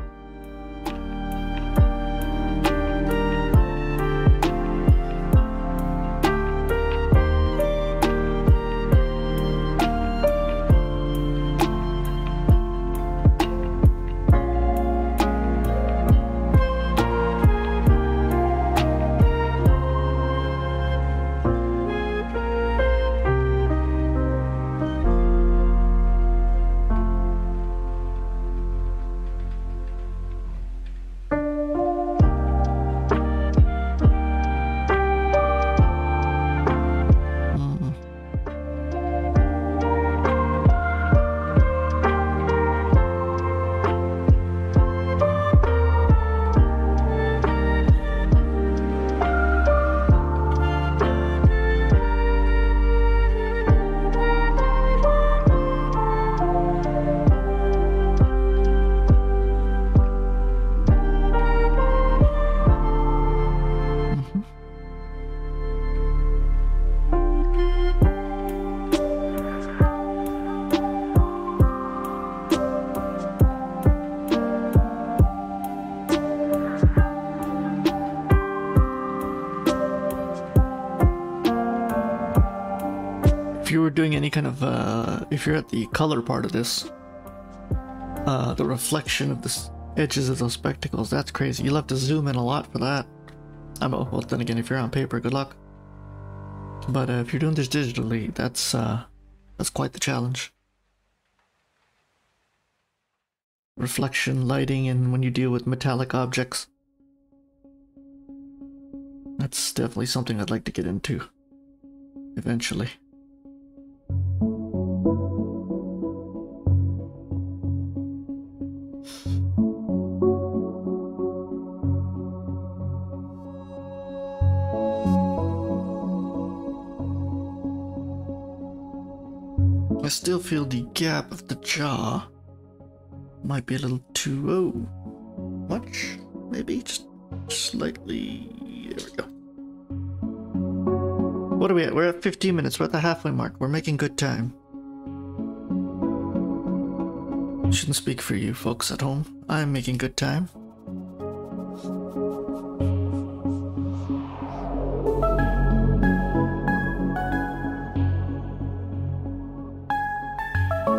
kind of, if you're at the color part of this, the reflection of the edges of those spectacles, that's crazy. You'll have to zoom in a lot for that. I know, well then again, if you're on paper, good luck. But if you're doing this digitally, that's quite the challenge. Reflection, lighting, and when you deal with metallic objects. That's definitely something I'd like to get into eventually. I still feel the gap of the jaw might be a little too much, maybe just slightly. There we go. What are we at? We're at 15 minutes. We're at the halfway mark. We're making good time. Shouldn't speak for you folks at home. I'm making good time.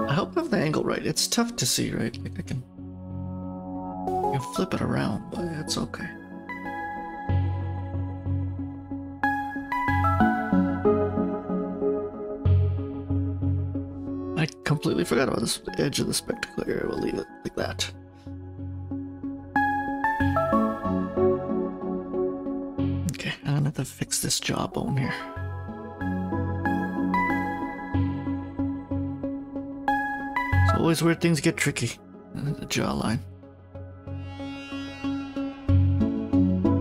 I hope I have the angle right. It's tough to see, right? Like I can flip it around, but it's okay. I completely forgot about this edge of the spectacle area. We'll leave it like that. Okay, I'm gonna have to fix this jawbone here. It's always where things get tricky. The jawline.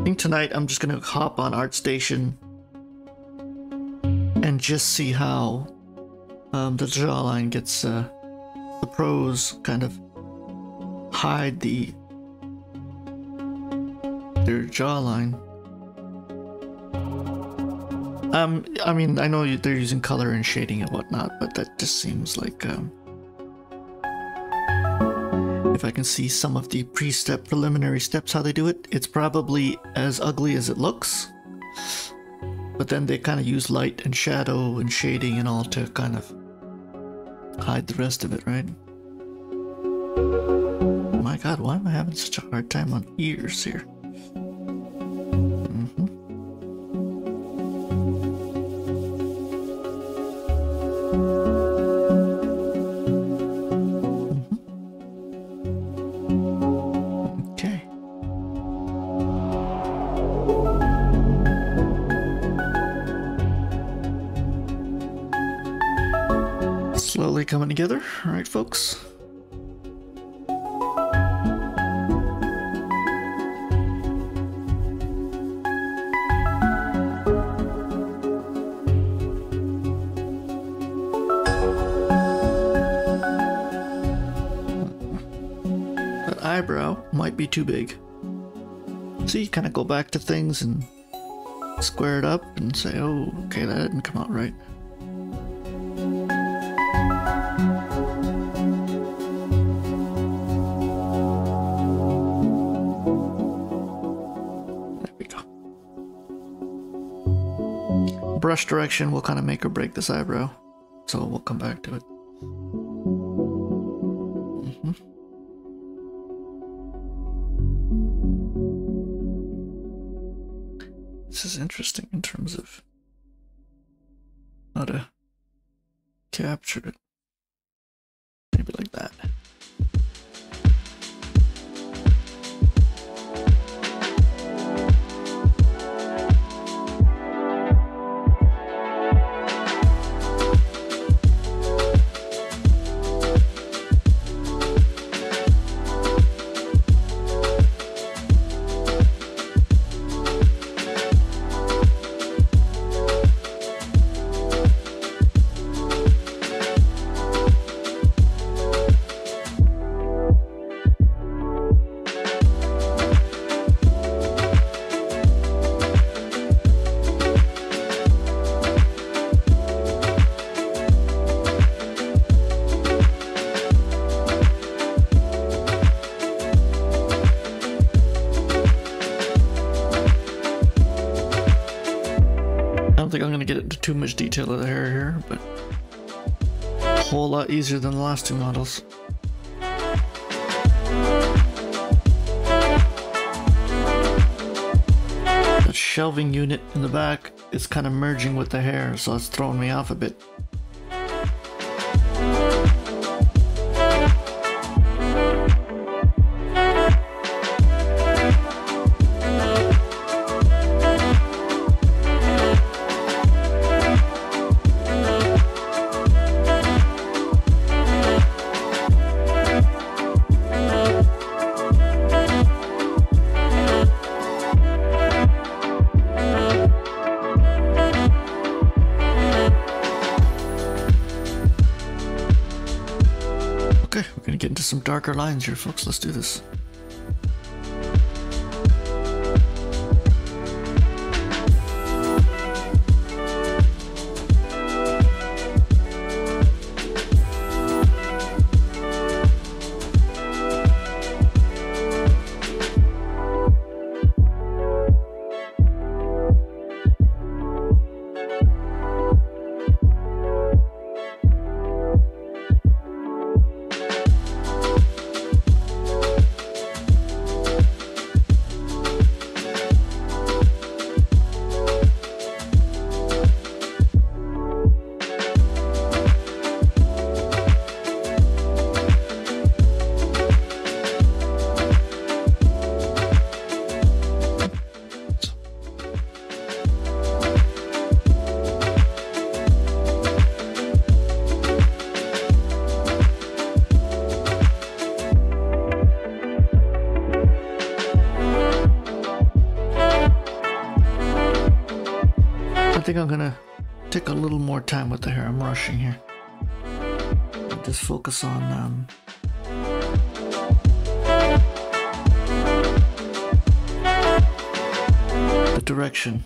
I think tonight I'm just gonna hop on ArtStation and just see how the jawline gets, the pros kind of hide their jawline. I mean, I know they're using color and shading and whatnot, but that just seems like, if I can see some of the preliminary steps, how they do it, it's probably as ugly as it looks. But then they kind of use light and shadow and shading and all to kind of hide the rest of it, right? Oh my god, why am I having such a hard time on ears here? Okay. Slowly coming together, all right, folks? That eyebrow might be too big. So you kind of go back to things and square it up and say, oh, okay, that didn't come out right. Brush direction will kind of make or break this eyebrow, so we'll come back to it. This is interesting in terms of how to capture it. Maybe like that. I don't think I'm going to get into too much detail of the hair here, but whole lot easier than the last two models. The shelving unit in the back is kind of merging with the hair, so it's throwing me off a bit. Okay, we're gonna get into some darker lines here, folks. Let's do this. I think I'm gonna take a little more time with the hair. I'm rushing here. Just focus on the direction.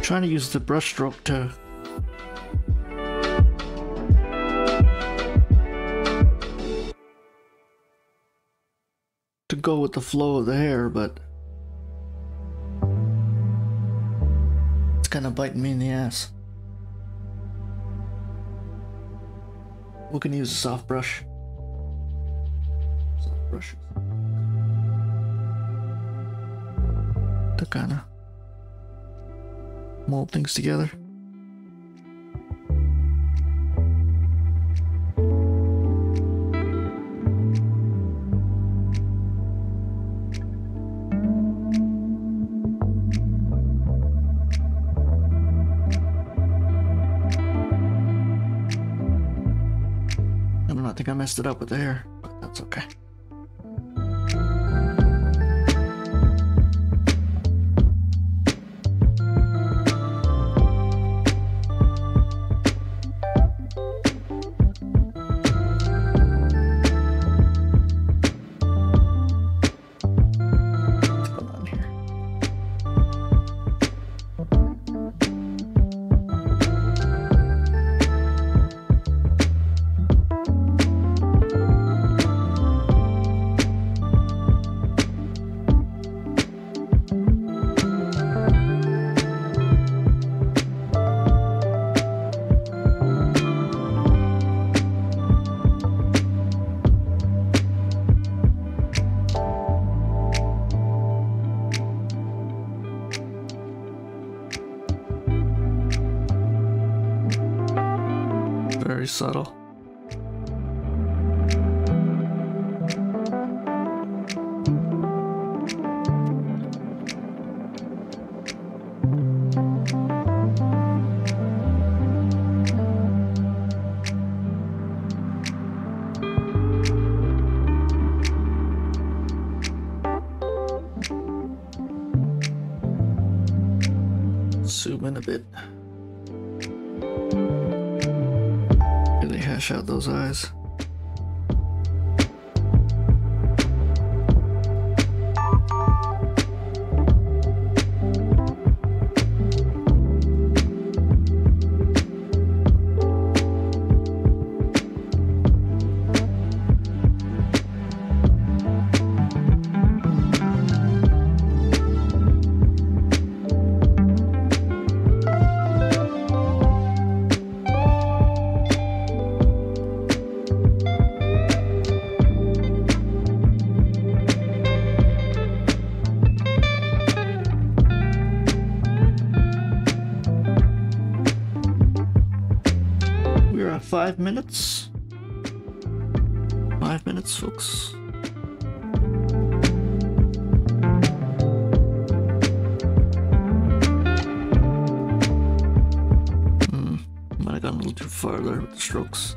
Trying to use the brush stroke to go with the flow of the hair, but it's kind of biting me in the ass. We can use a soft brush. Soft brushes to kind of mold things together. I think I messed it up with the hair, but that's okay. Very subtle. zoom in a bit. Really hash out those eyes. We're at 5 minutes. 5 minutes, folks. Might have gone a little too far there with the strokes.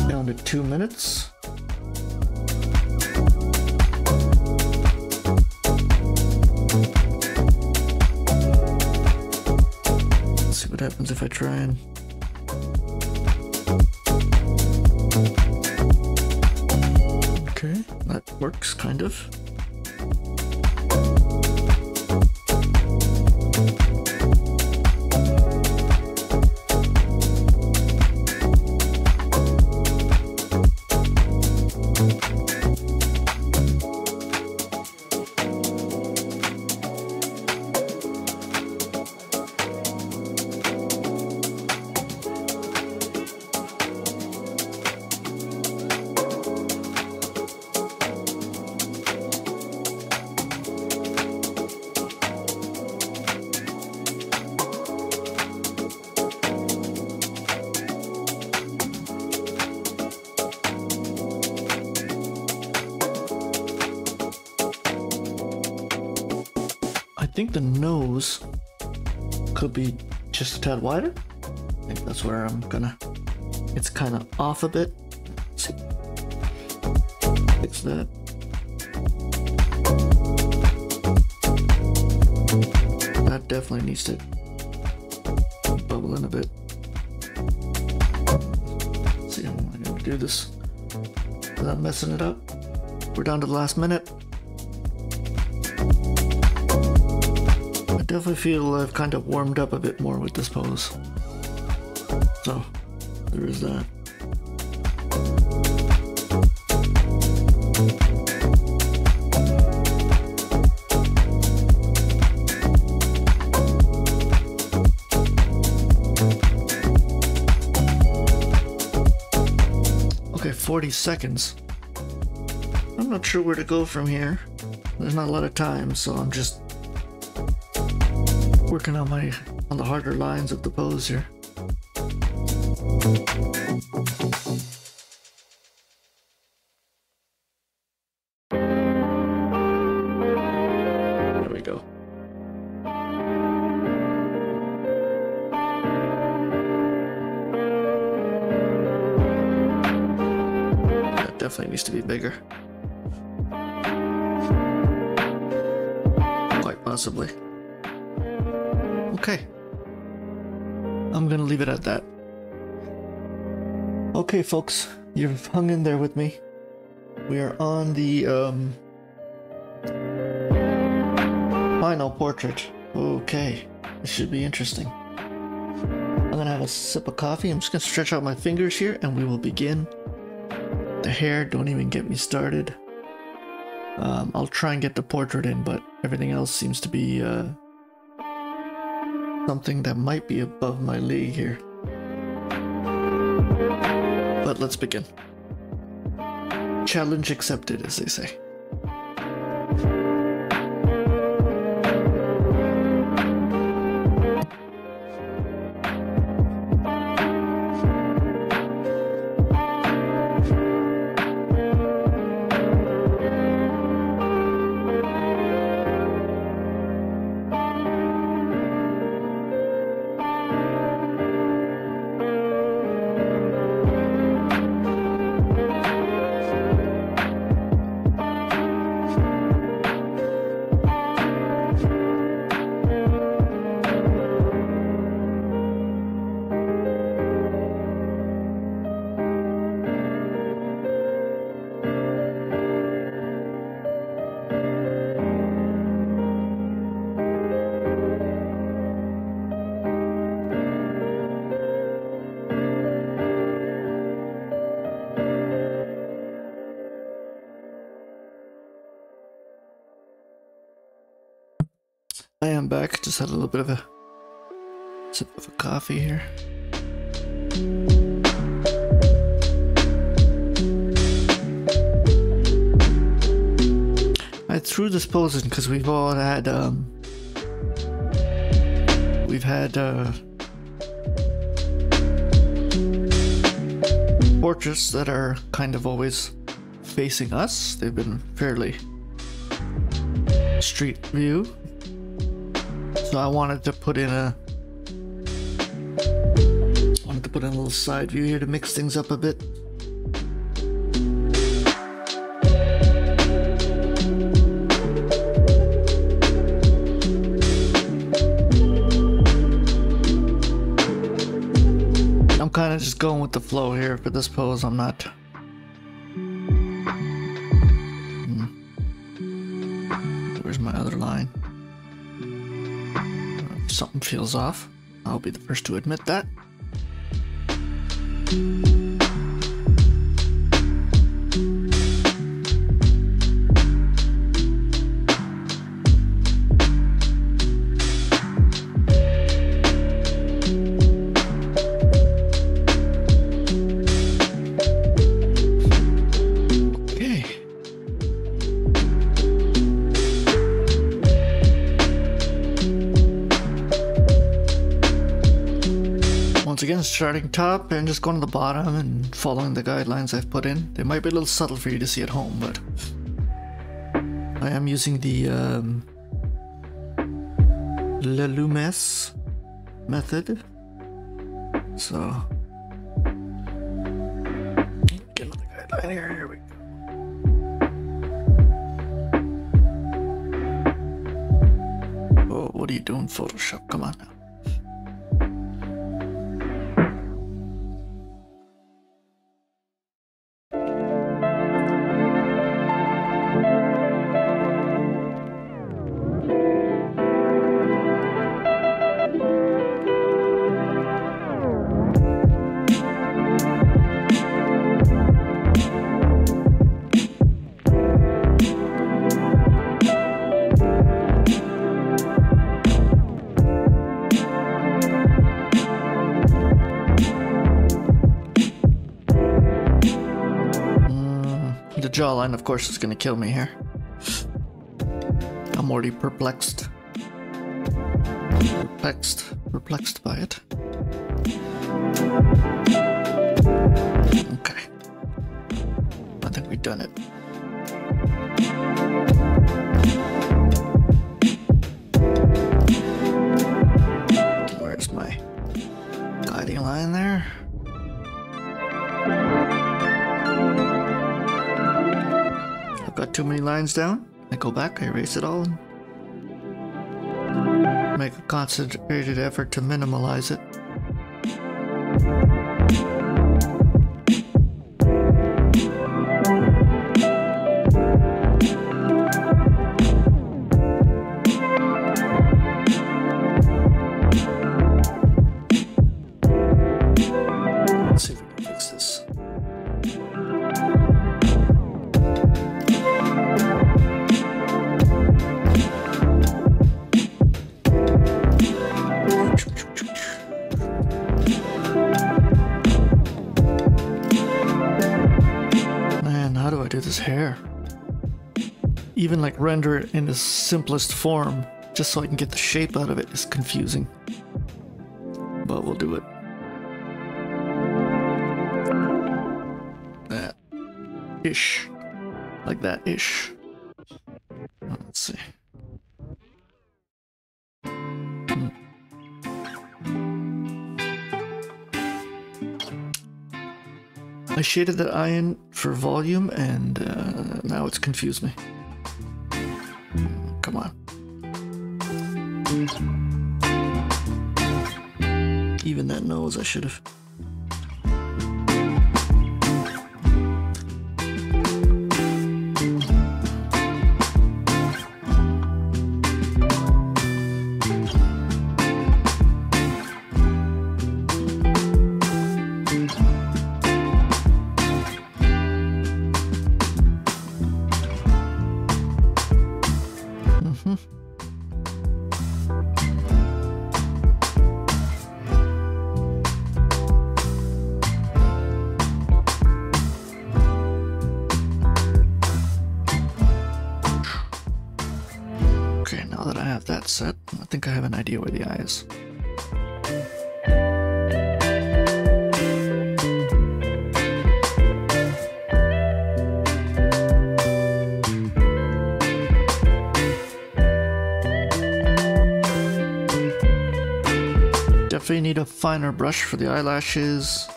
Down to 2 minutes. Let's see what happens if I try and... Okay, that works kind of. I think the nose could be just a tad wider. I think that's where I'm gonna... It's kind of off a bit. Let's see. Fix that. That definitely needs to bubble in a bit. Let's see, what am I gonna do this without messing it up. We're down to the last minute. I definitely feel I've kind of warmed up a bit more with this pose. So, there is that. Okay, 40 seconds. I'm not sure where to go from here. There's not a lot of time, so I'm just working on the harder lines of the pose here. There we go. That definitely needs to be bigger. Quite possibly. Okay. I'm gonna leave it at that. Okay, folks, you've hung in there with me. We are on the final portrait. Okay, this should be interesting. I'm gonna have a sip of coffee. I'm just gonna stretch out my fingers here and we will begin. The hair, don't even get me started. I'll try and get the portrait in, but everything else seems to be something that might be above my league here. But let's begin. Challenge accepted, as they say. I am back, just had a little bit of a sip of a coffee here. I threw this pose in because we've all had portraits that are kind of always facing us. They've been fairly street view. So I wanted to put in a little side view here to mix things up a bit. I'm kind of just going with the flow here for this pose. I'm not. Where's my other line? If something feels off, I'll be the first to admit that. Once again, starting top and just going to the bottom and following the guidelines I've put in. They might be a little subtle for you to see at home, but I am using the Le Lumes method. So, get another guideline here. Here we go. Oh, what are you doing, Photoshop? Come on now. jawline, of course, is gonna kill me here. I'm already perplexed. Perplexed by it. Okay. I think we've done it. Where's my guiding line there? I've got too many lines down. I go back, I erase it all, and make a concentrated effort to minimalize it. Let's see if we can fix this. Do this hair, even like render it in its simplest form just so I can get the shape out of it is confusing, but we'll do it. That ish, like that ish. Let's see. I shaded that eye in for volume, and now it's confused me. Come on. Even that nose, I should have. Okay, now that I have that set, I think I have an idea where the eye is. Definitely need a finer brush for the eyelashes.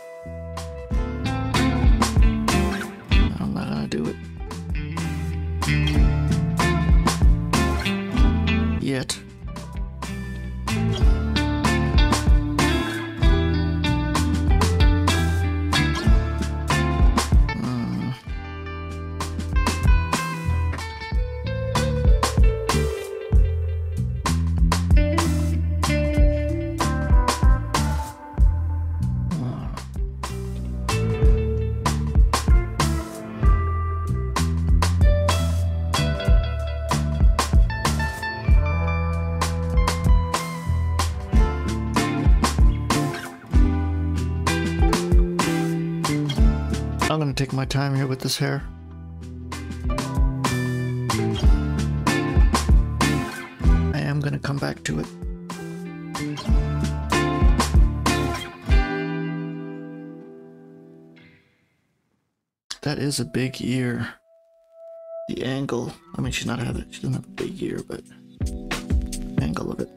I'm not gonna do it yet. I'm gonna take my time here with this hair. I am gonna come back to it. That is a big ear. The angle. I mean, she doesn't have a big ear, but angle of it.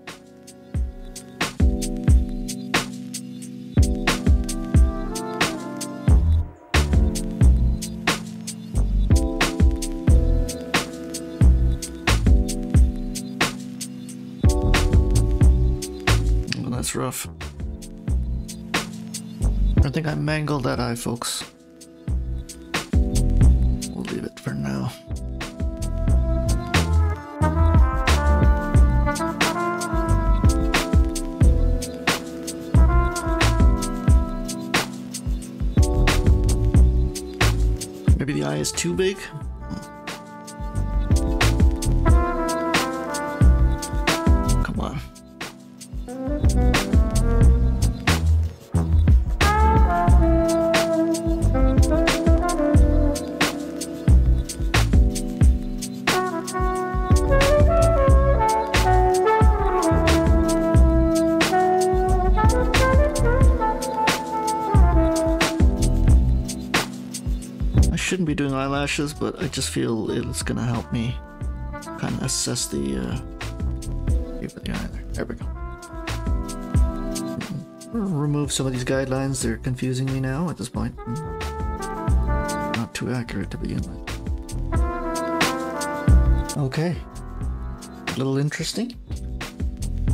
That's rough. I think I mangled that eye, folks. We'll leave it for now. Maybe the eye is too big? Come on. shouldn't be doing eyelashes, but I just feel it's gonna help me kind of assess the shape of the eye there. There we go. Remove some of these guidelines. They're confusing me now at this point. Not too accurate to begin with. Okay. A little interesting.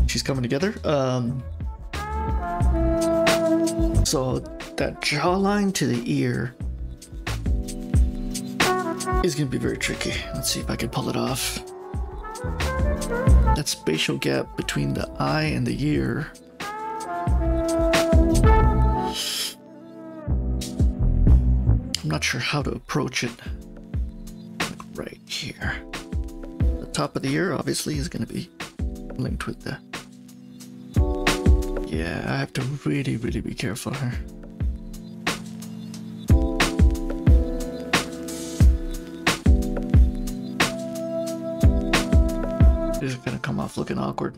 She's coming together. So that jawline to the ear is going to be very tricky. Let's see if I can pull it off. That spatial gap between the eye and the ear. I'm not sure how to approach it. Like right here. The top of the ear obviously is going to be linked with the... Yeah, I have to really be careful here. This is going to come off looking awkward.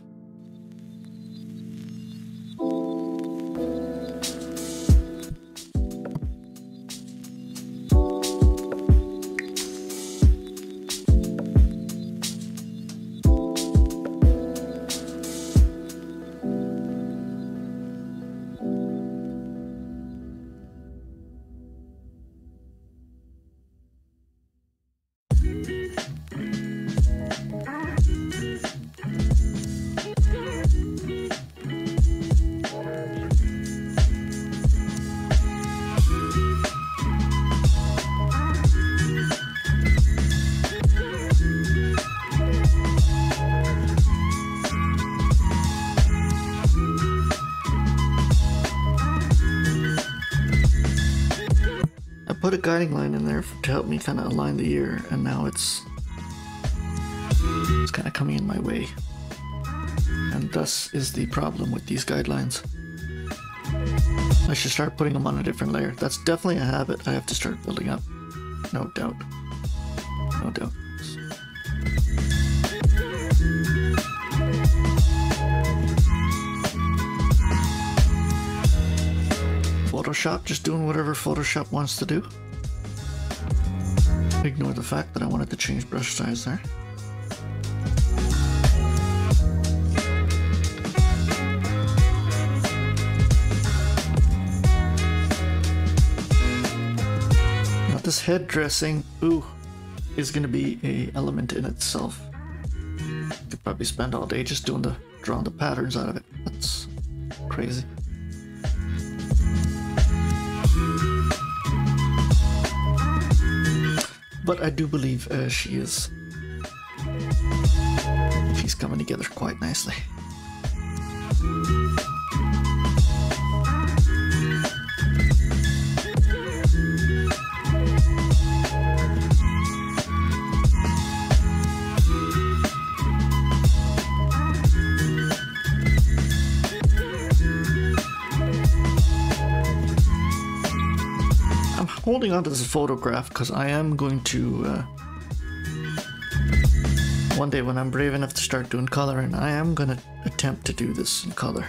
Put a guiding line in there to help me kind of align the ear, and now it's kind of coming in my way, and thus is the problem with these guidelines. I should start putting them on a different layer. That's definitely a habit I have to start building up. No doubt. No doubt. Photoshop, just doing whatever Photoshop wants to do. Ignore the fact that I wanted to change brush size there. Now this head dressing, is going to be an element in itself. Could probably spend all day just drawing the patterns out of it. That's crazy. But I do believe she's coming together quite nicely. Holding on to this photograph because I am going to one day when I'm brave enough to start doing coloring, I am going to attempt to do this in color.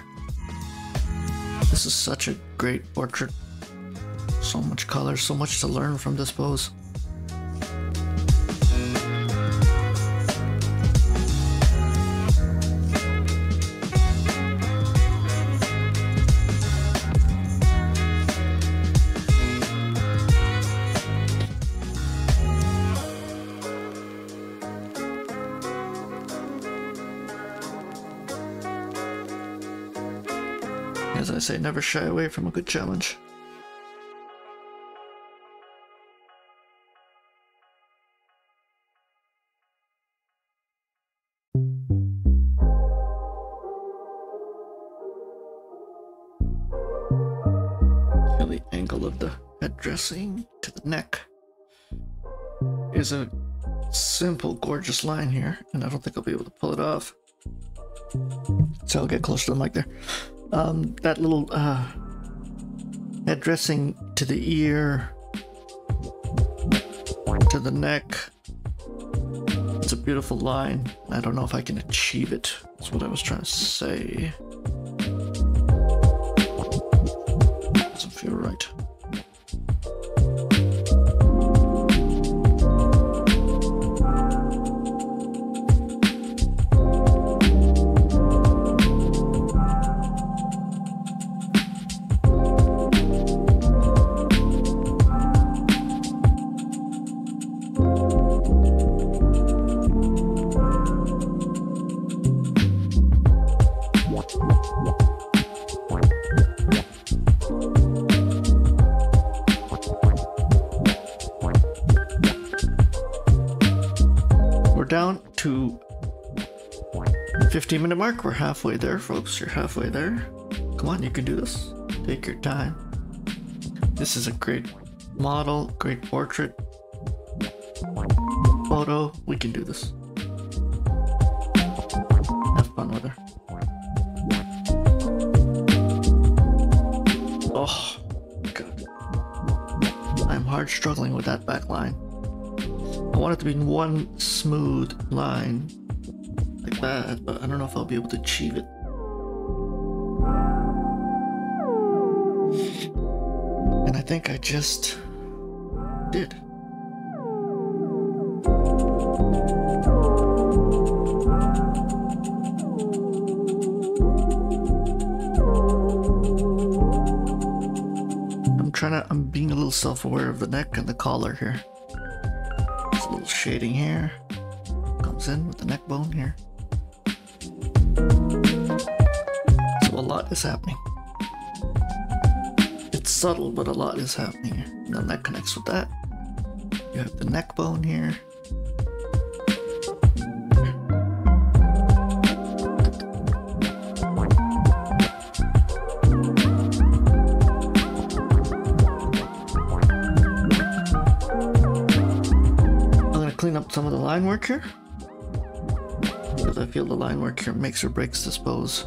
This is such a great portrait. So much color, so much to learn from this pose. As I say, never shy away from a good challenge. Feel the angle of the head dressing to the neck is a simple, gorgeous line here, and I don't think I'll be able to pull it off. So I'll get close to the mic there. That little head dressing to the ear, to the neck. It's a beautiful line. I don't know if I can achieve it. That's what I was trying to say. Doesn't feel right. to 15-minute mark. We're halfway there, folks. You're halfway there. Come on, you can do this. Take your time. This is a great model, great portrait. Photo. We can do this. Have fun with her. Oh, God. I'm hard struggling with that back line. I want it to be in one smooth line like that, but I don't know if I'll be able to achieve it. And I think I just did. I'm being a little self-aware of the neck and the collar here. There's a little shading here. Comes in with the neck bone here. So a lot is happening. It's subtle, but a lot is happening here. And then that connects with that. You have the neck bone here. Clean up some of the line work here, because I feel the line work here makes or breaks this pose.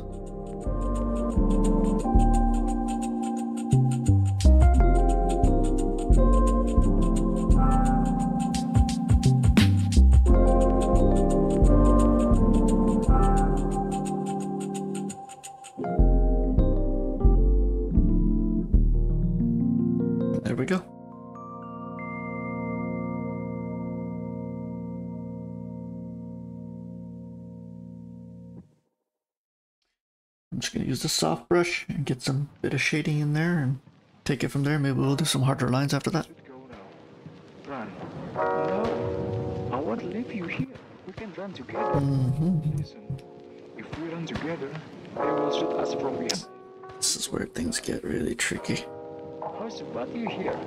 There we go. I'm just going to use the soft brush and get some bit of shading in there and take it from there. Maybe we'll do some harder lines after that. Let's go now. Run. No, I won't leave you here. We can run together. Listen, if we run together, they will shoot us from behind. This is where things get really tricky. How's about you here?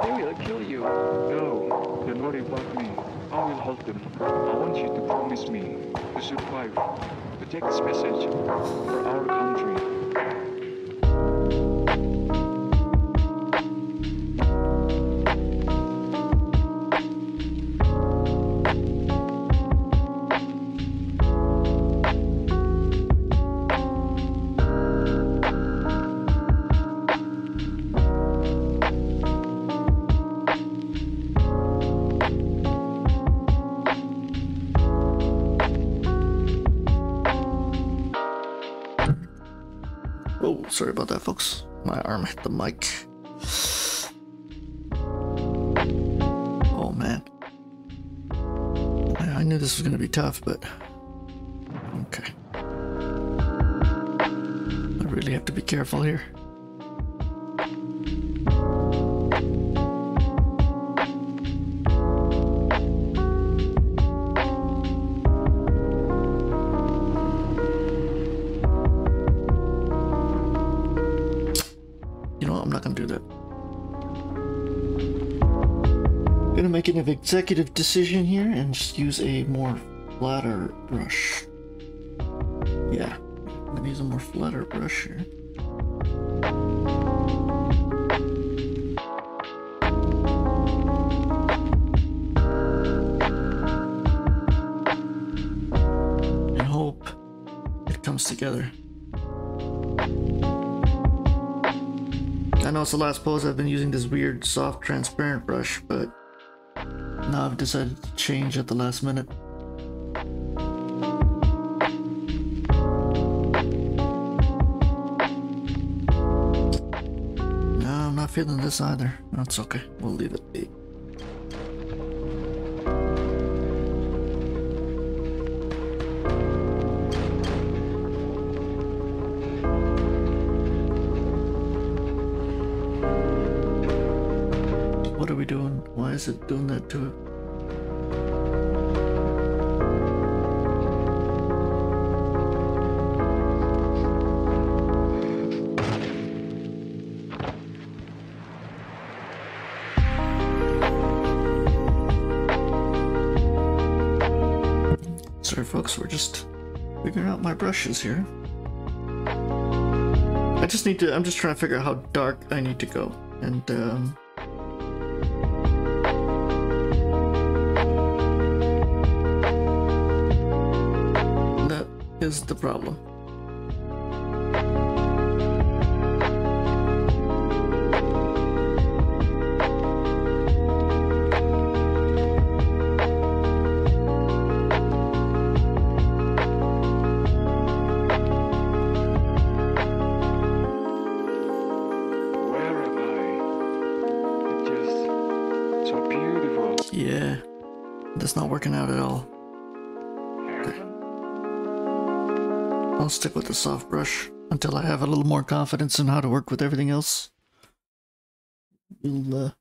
They will kill you. No, don't worry about me. I will hold them. I want you to promise me to survive, to take this message for our country. Oh, sorry about that, folks. My arm hit the mic. Oh, man. I knew this was going to be tough, but... okay. I really have to be careful here. I'm not gonna do that. I'm gonna make an executive decision here and just use a more flatter brush. Yeah, I'm gonna use a more flatter brush here. And hope it comes together. I know it's the last pose. I've been using this weird soft transparent brush, but now I've decided to change at the last minute. No, I'm not feeling this either. That's okay. We'll leave it be. What are we doing? Why is it doing that to it? folks. We're just figuring out my brushes here. I just need to, I'm just trying to figure out how dark I need to go. And, that is the problem. Yeah, that's not working out at all. Okay. I'll stick with the soft brush until I have a little more confidence in how to work with everything else. You'll,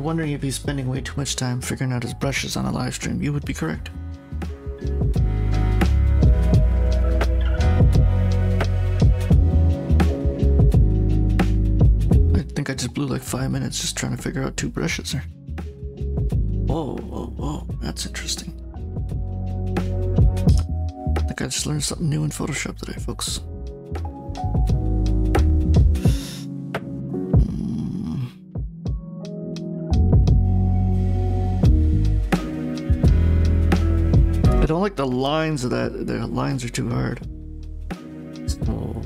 wondering if he's spending way too much time figuring out his brushes on a live stream, you would be correct. I think I just blew like 5 minutes just trying to figure out 2 brushes there. Whoa, whoa, whoa, that's interesting. I think I just learned something new in Photoshop today, folks. I don't like the lines of that. The lines are too hard. So,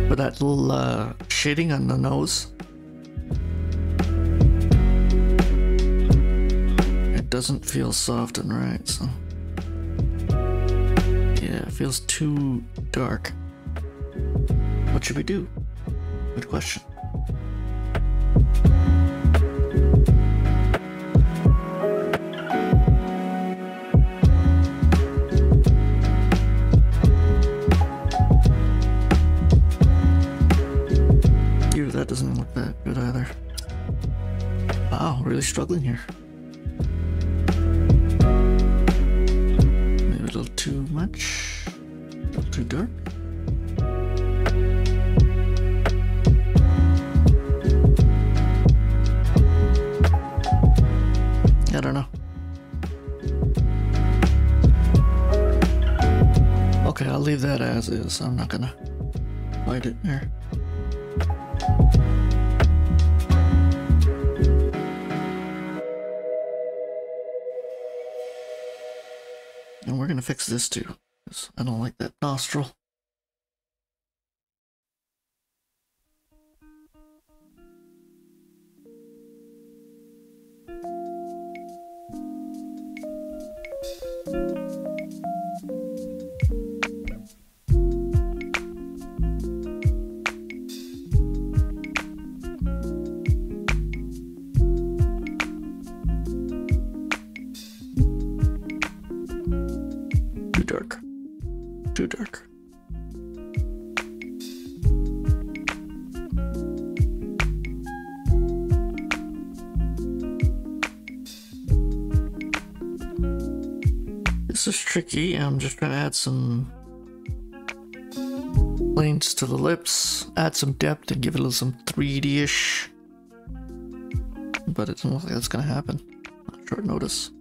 but that little shading on the nose, it doesn't feel soft and right. So yeah, it feels too dark. What should we do? Good question. That doesn't look that good either. Wow, really struggling here. Maybe a little too much, a little too dark. I don't know. Okay, I'll leave that as is. I'm not gonna fight it there. And we're gonna fix this too, because I don't like that nostril. Too dark. This is tricky. I'm just trying to add some lanes to the lips, add some depth, and give it a little some 3D-ish. But it doesn't look like that's gonna happen on short notice.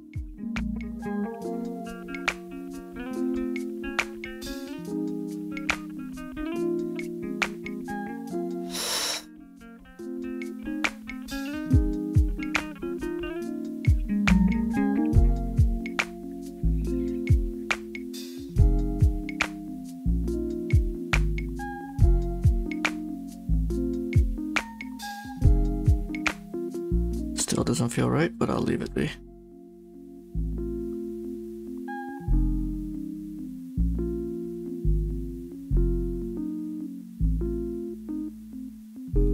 Still doesn't feel right, but I'll leave it be.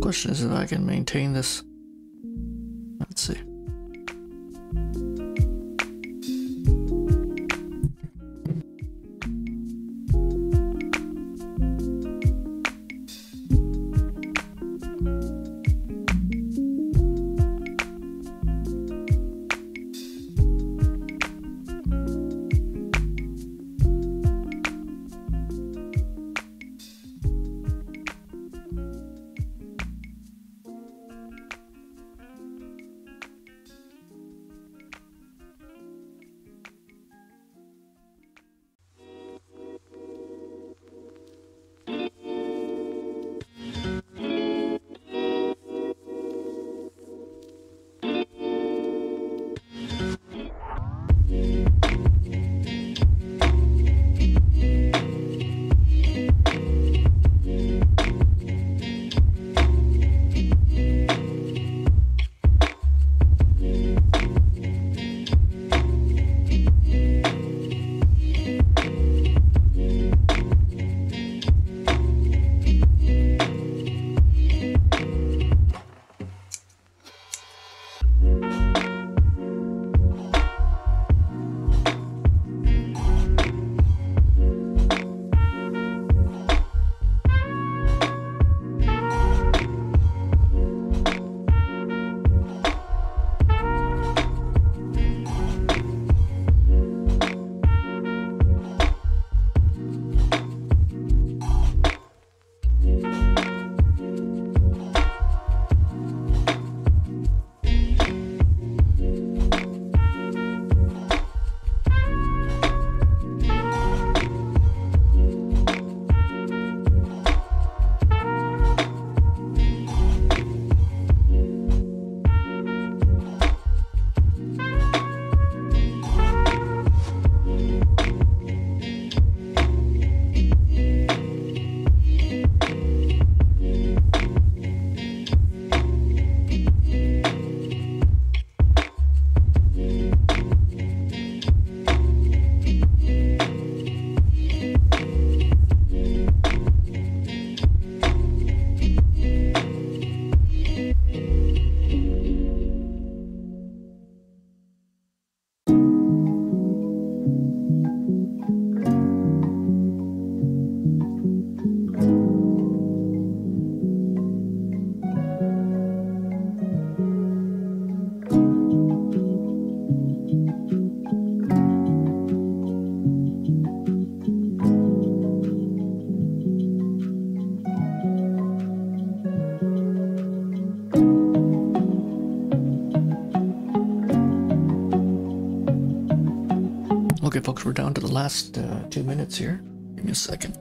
Question is if I can maintain this folks. We're down to the last 2 minutes here. Give me a second.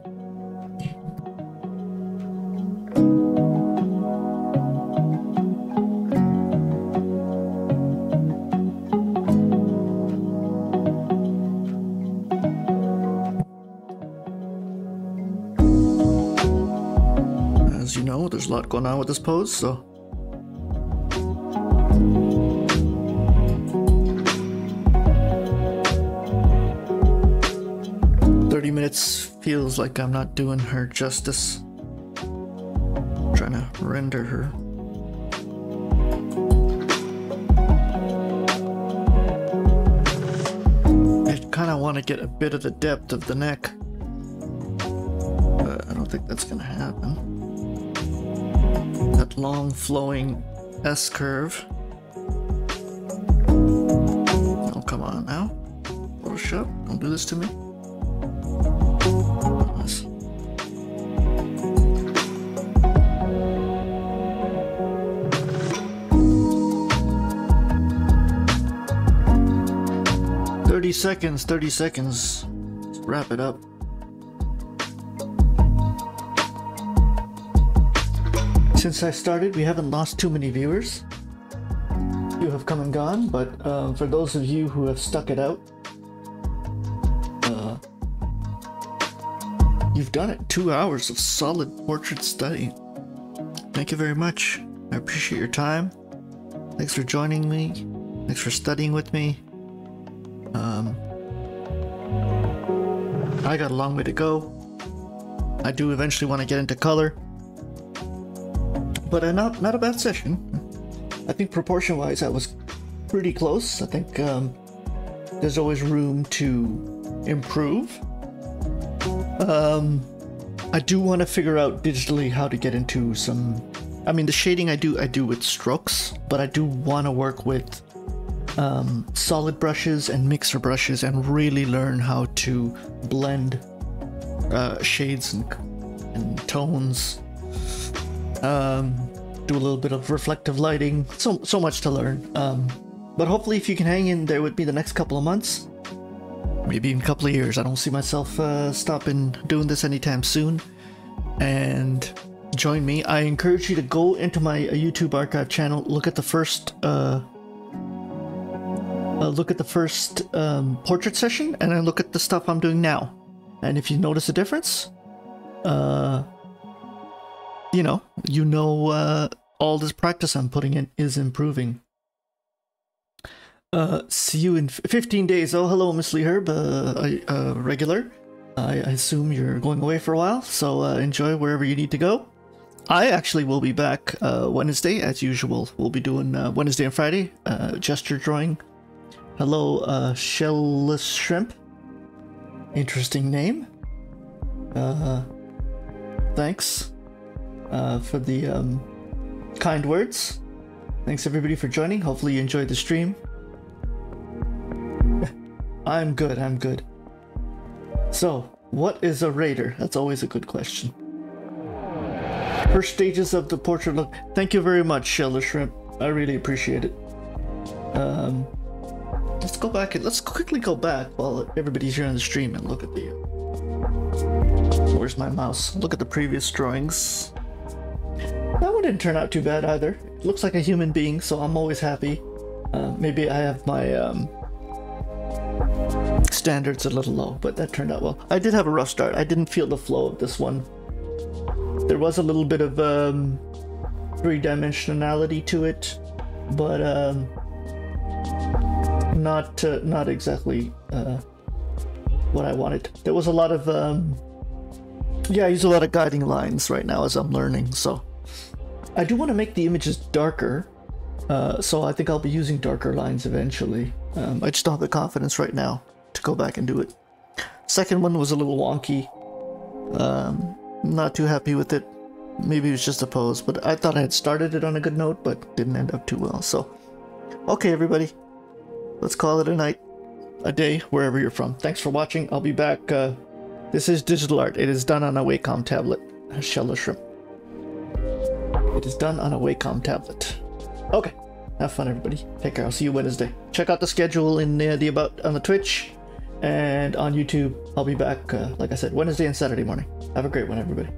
As you know, there's a lot going on with this pose, so... Minutes feels like I'm not doing her justice. I'm trying to render her. I kind of want to get a bit of the depth of the neck, but I don't think that's gonna happen. That long flowing S curve. Oh, come on now. Photoshop, don't do this to me. 30 seconds. Let's wrap it up. Since I started, we haven't lost too many viewers. You have come and gone, but for those of you who have stuck it out, you've done it. 2 hours of solid portrait study. Thank you very much. I appreciate your time. Thanks for joining me. Thanks for studying with me. I got a long way to go. I do eventually want to get into color, but not a bad session. I think proportion-wise, I was pretty close. I think there's always room to improve. I do want to figure out digitally how to get into some. I mean, the shading I do with strokes, but I do want to work with solid brushes and mixer brushes and really learn how to blend shades and tones. Do a little bit of reflective lighting. So much to learn. But hopefully, if you can hang in there with me the next couple of months, maybe even a couple of years, I don't see myself stopping doing this anytime soon. And join me. I encourage you to go into my YouTube archive channel, look at the first portrait session, and then look at the stuff I'm doing now. And if you notice a difference, you know all this practice I'm putting in is improving. See you in 15 days. Oh, hello, Miss Lee Herb, regular. I assume you're going away for a while, so enjoy wherever you need to go. I actually will be back Wednesday, as usual. We'll be doing Wednesday and Friday, gesture drawing. Hello, Shellless Shrimp. Interesting name. Thanks for the kind words. Thanks everybody for joining. Hopefully you enjoyed the stream. I'm good. So, what is a raider? That's always a good question. First stages of the portrait look. Thank you very much, Shellless Shrimp. I really appreciate it. Let's go back and let's quickly go back while everybody's here on the stream and look at the. Where's my mouse? Look at the previous drawings. That one didn't turn out too bad either. It looks like a human being, so I'm always happy. Maybe I have my standards a little low, but that turned out well. I did have a rough start. I didn't feel the flow of this one. There was a little bit of three-dimensionality to it, but not exactly what I wanted. There was a lot of yeah, I use a lot of guiding lines right now as I'm learning, so I do want to make the images darker, so I think I'll be using darker lines eventually. I just don't have the confidence right now to go back and do it. Second one was a little wonky. Not too happy with it. Maybe it was just a pose, but I thought I had started it on a good note, but didn't end up too well. So, okay, everybody, let's call it a night, a day, wherever you're from. Thanks for watching. I'll be back. This is digital art. It is done on a Wacom tablet. Shellless Shrimp. It is done on a Wacom tablet. Okay, have fun, everybody. Take care. I'll see you Wednesday. Check out the schedule in the about on the Twitch, And on YouTube, I'll be back, like I said, Wednesday and Saturday morning. Have a great one, everybody.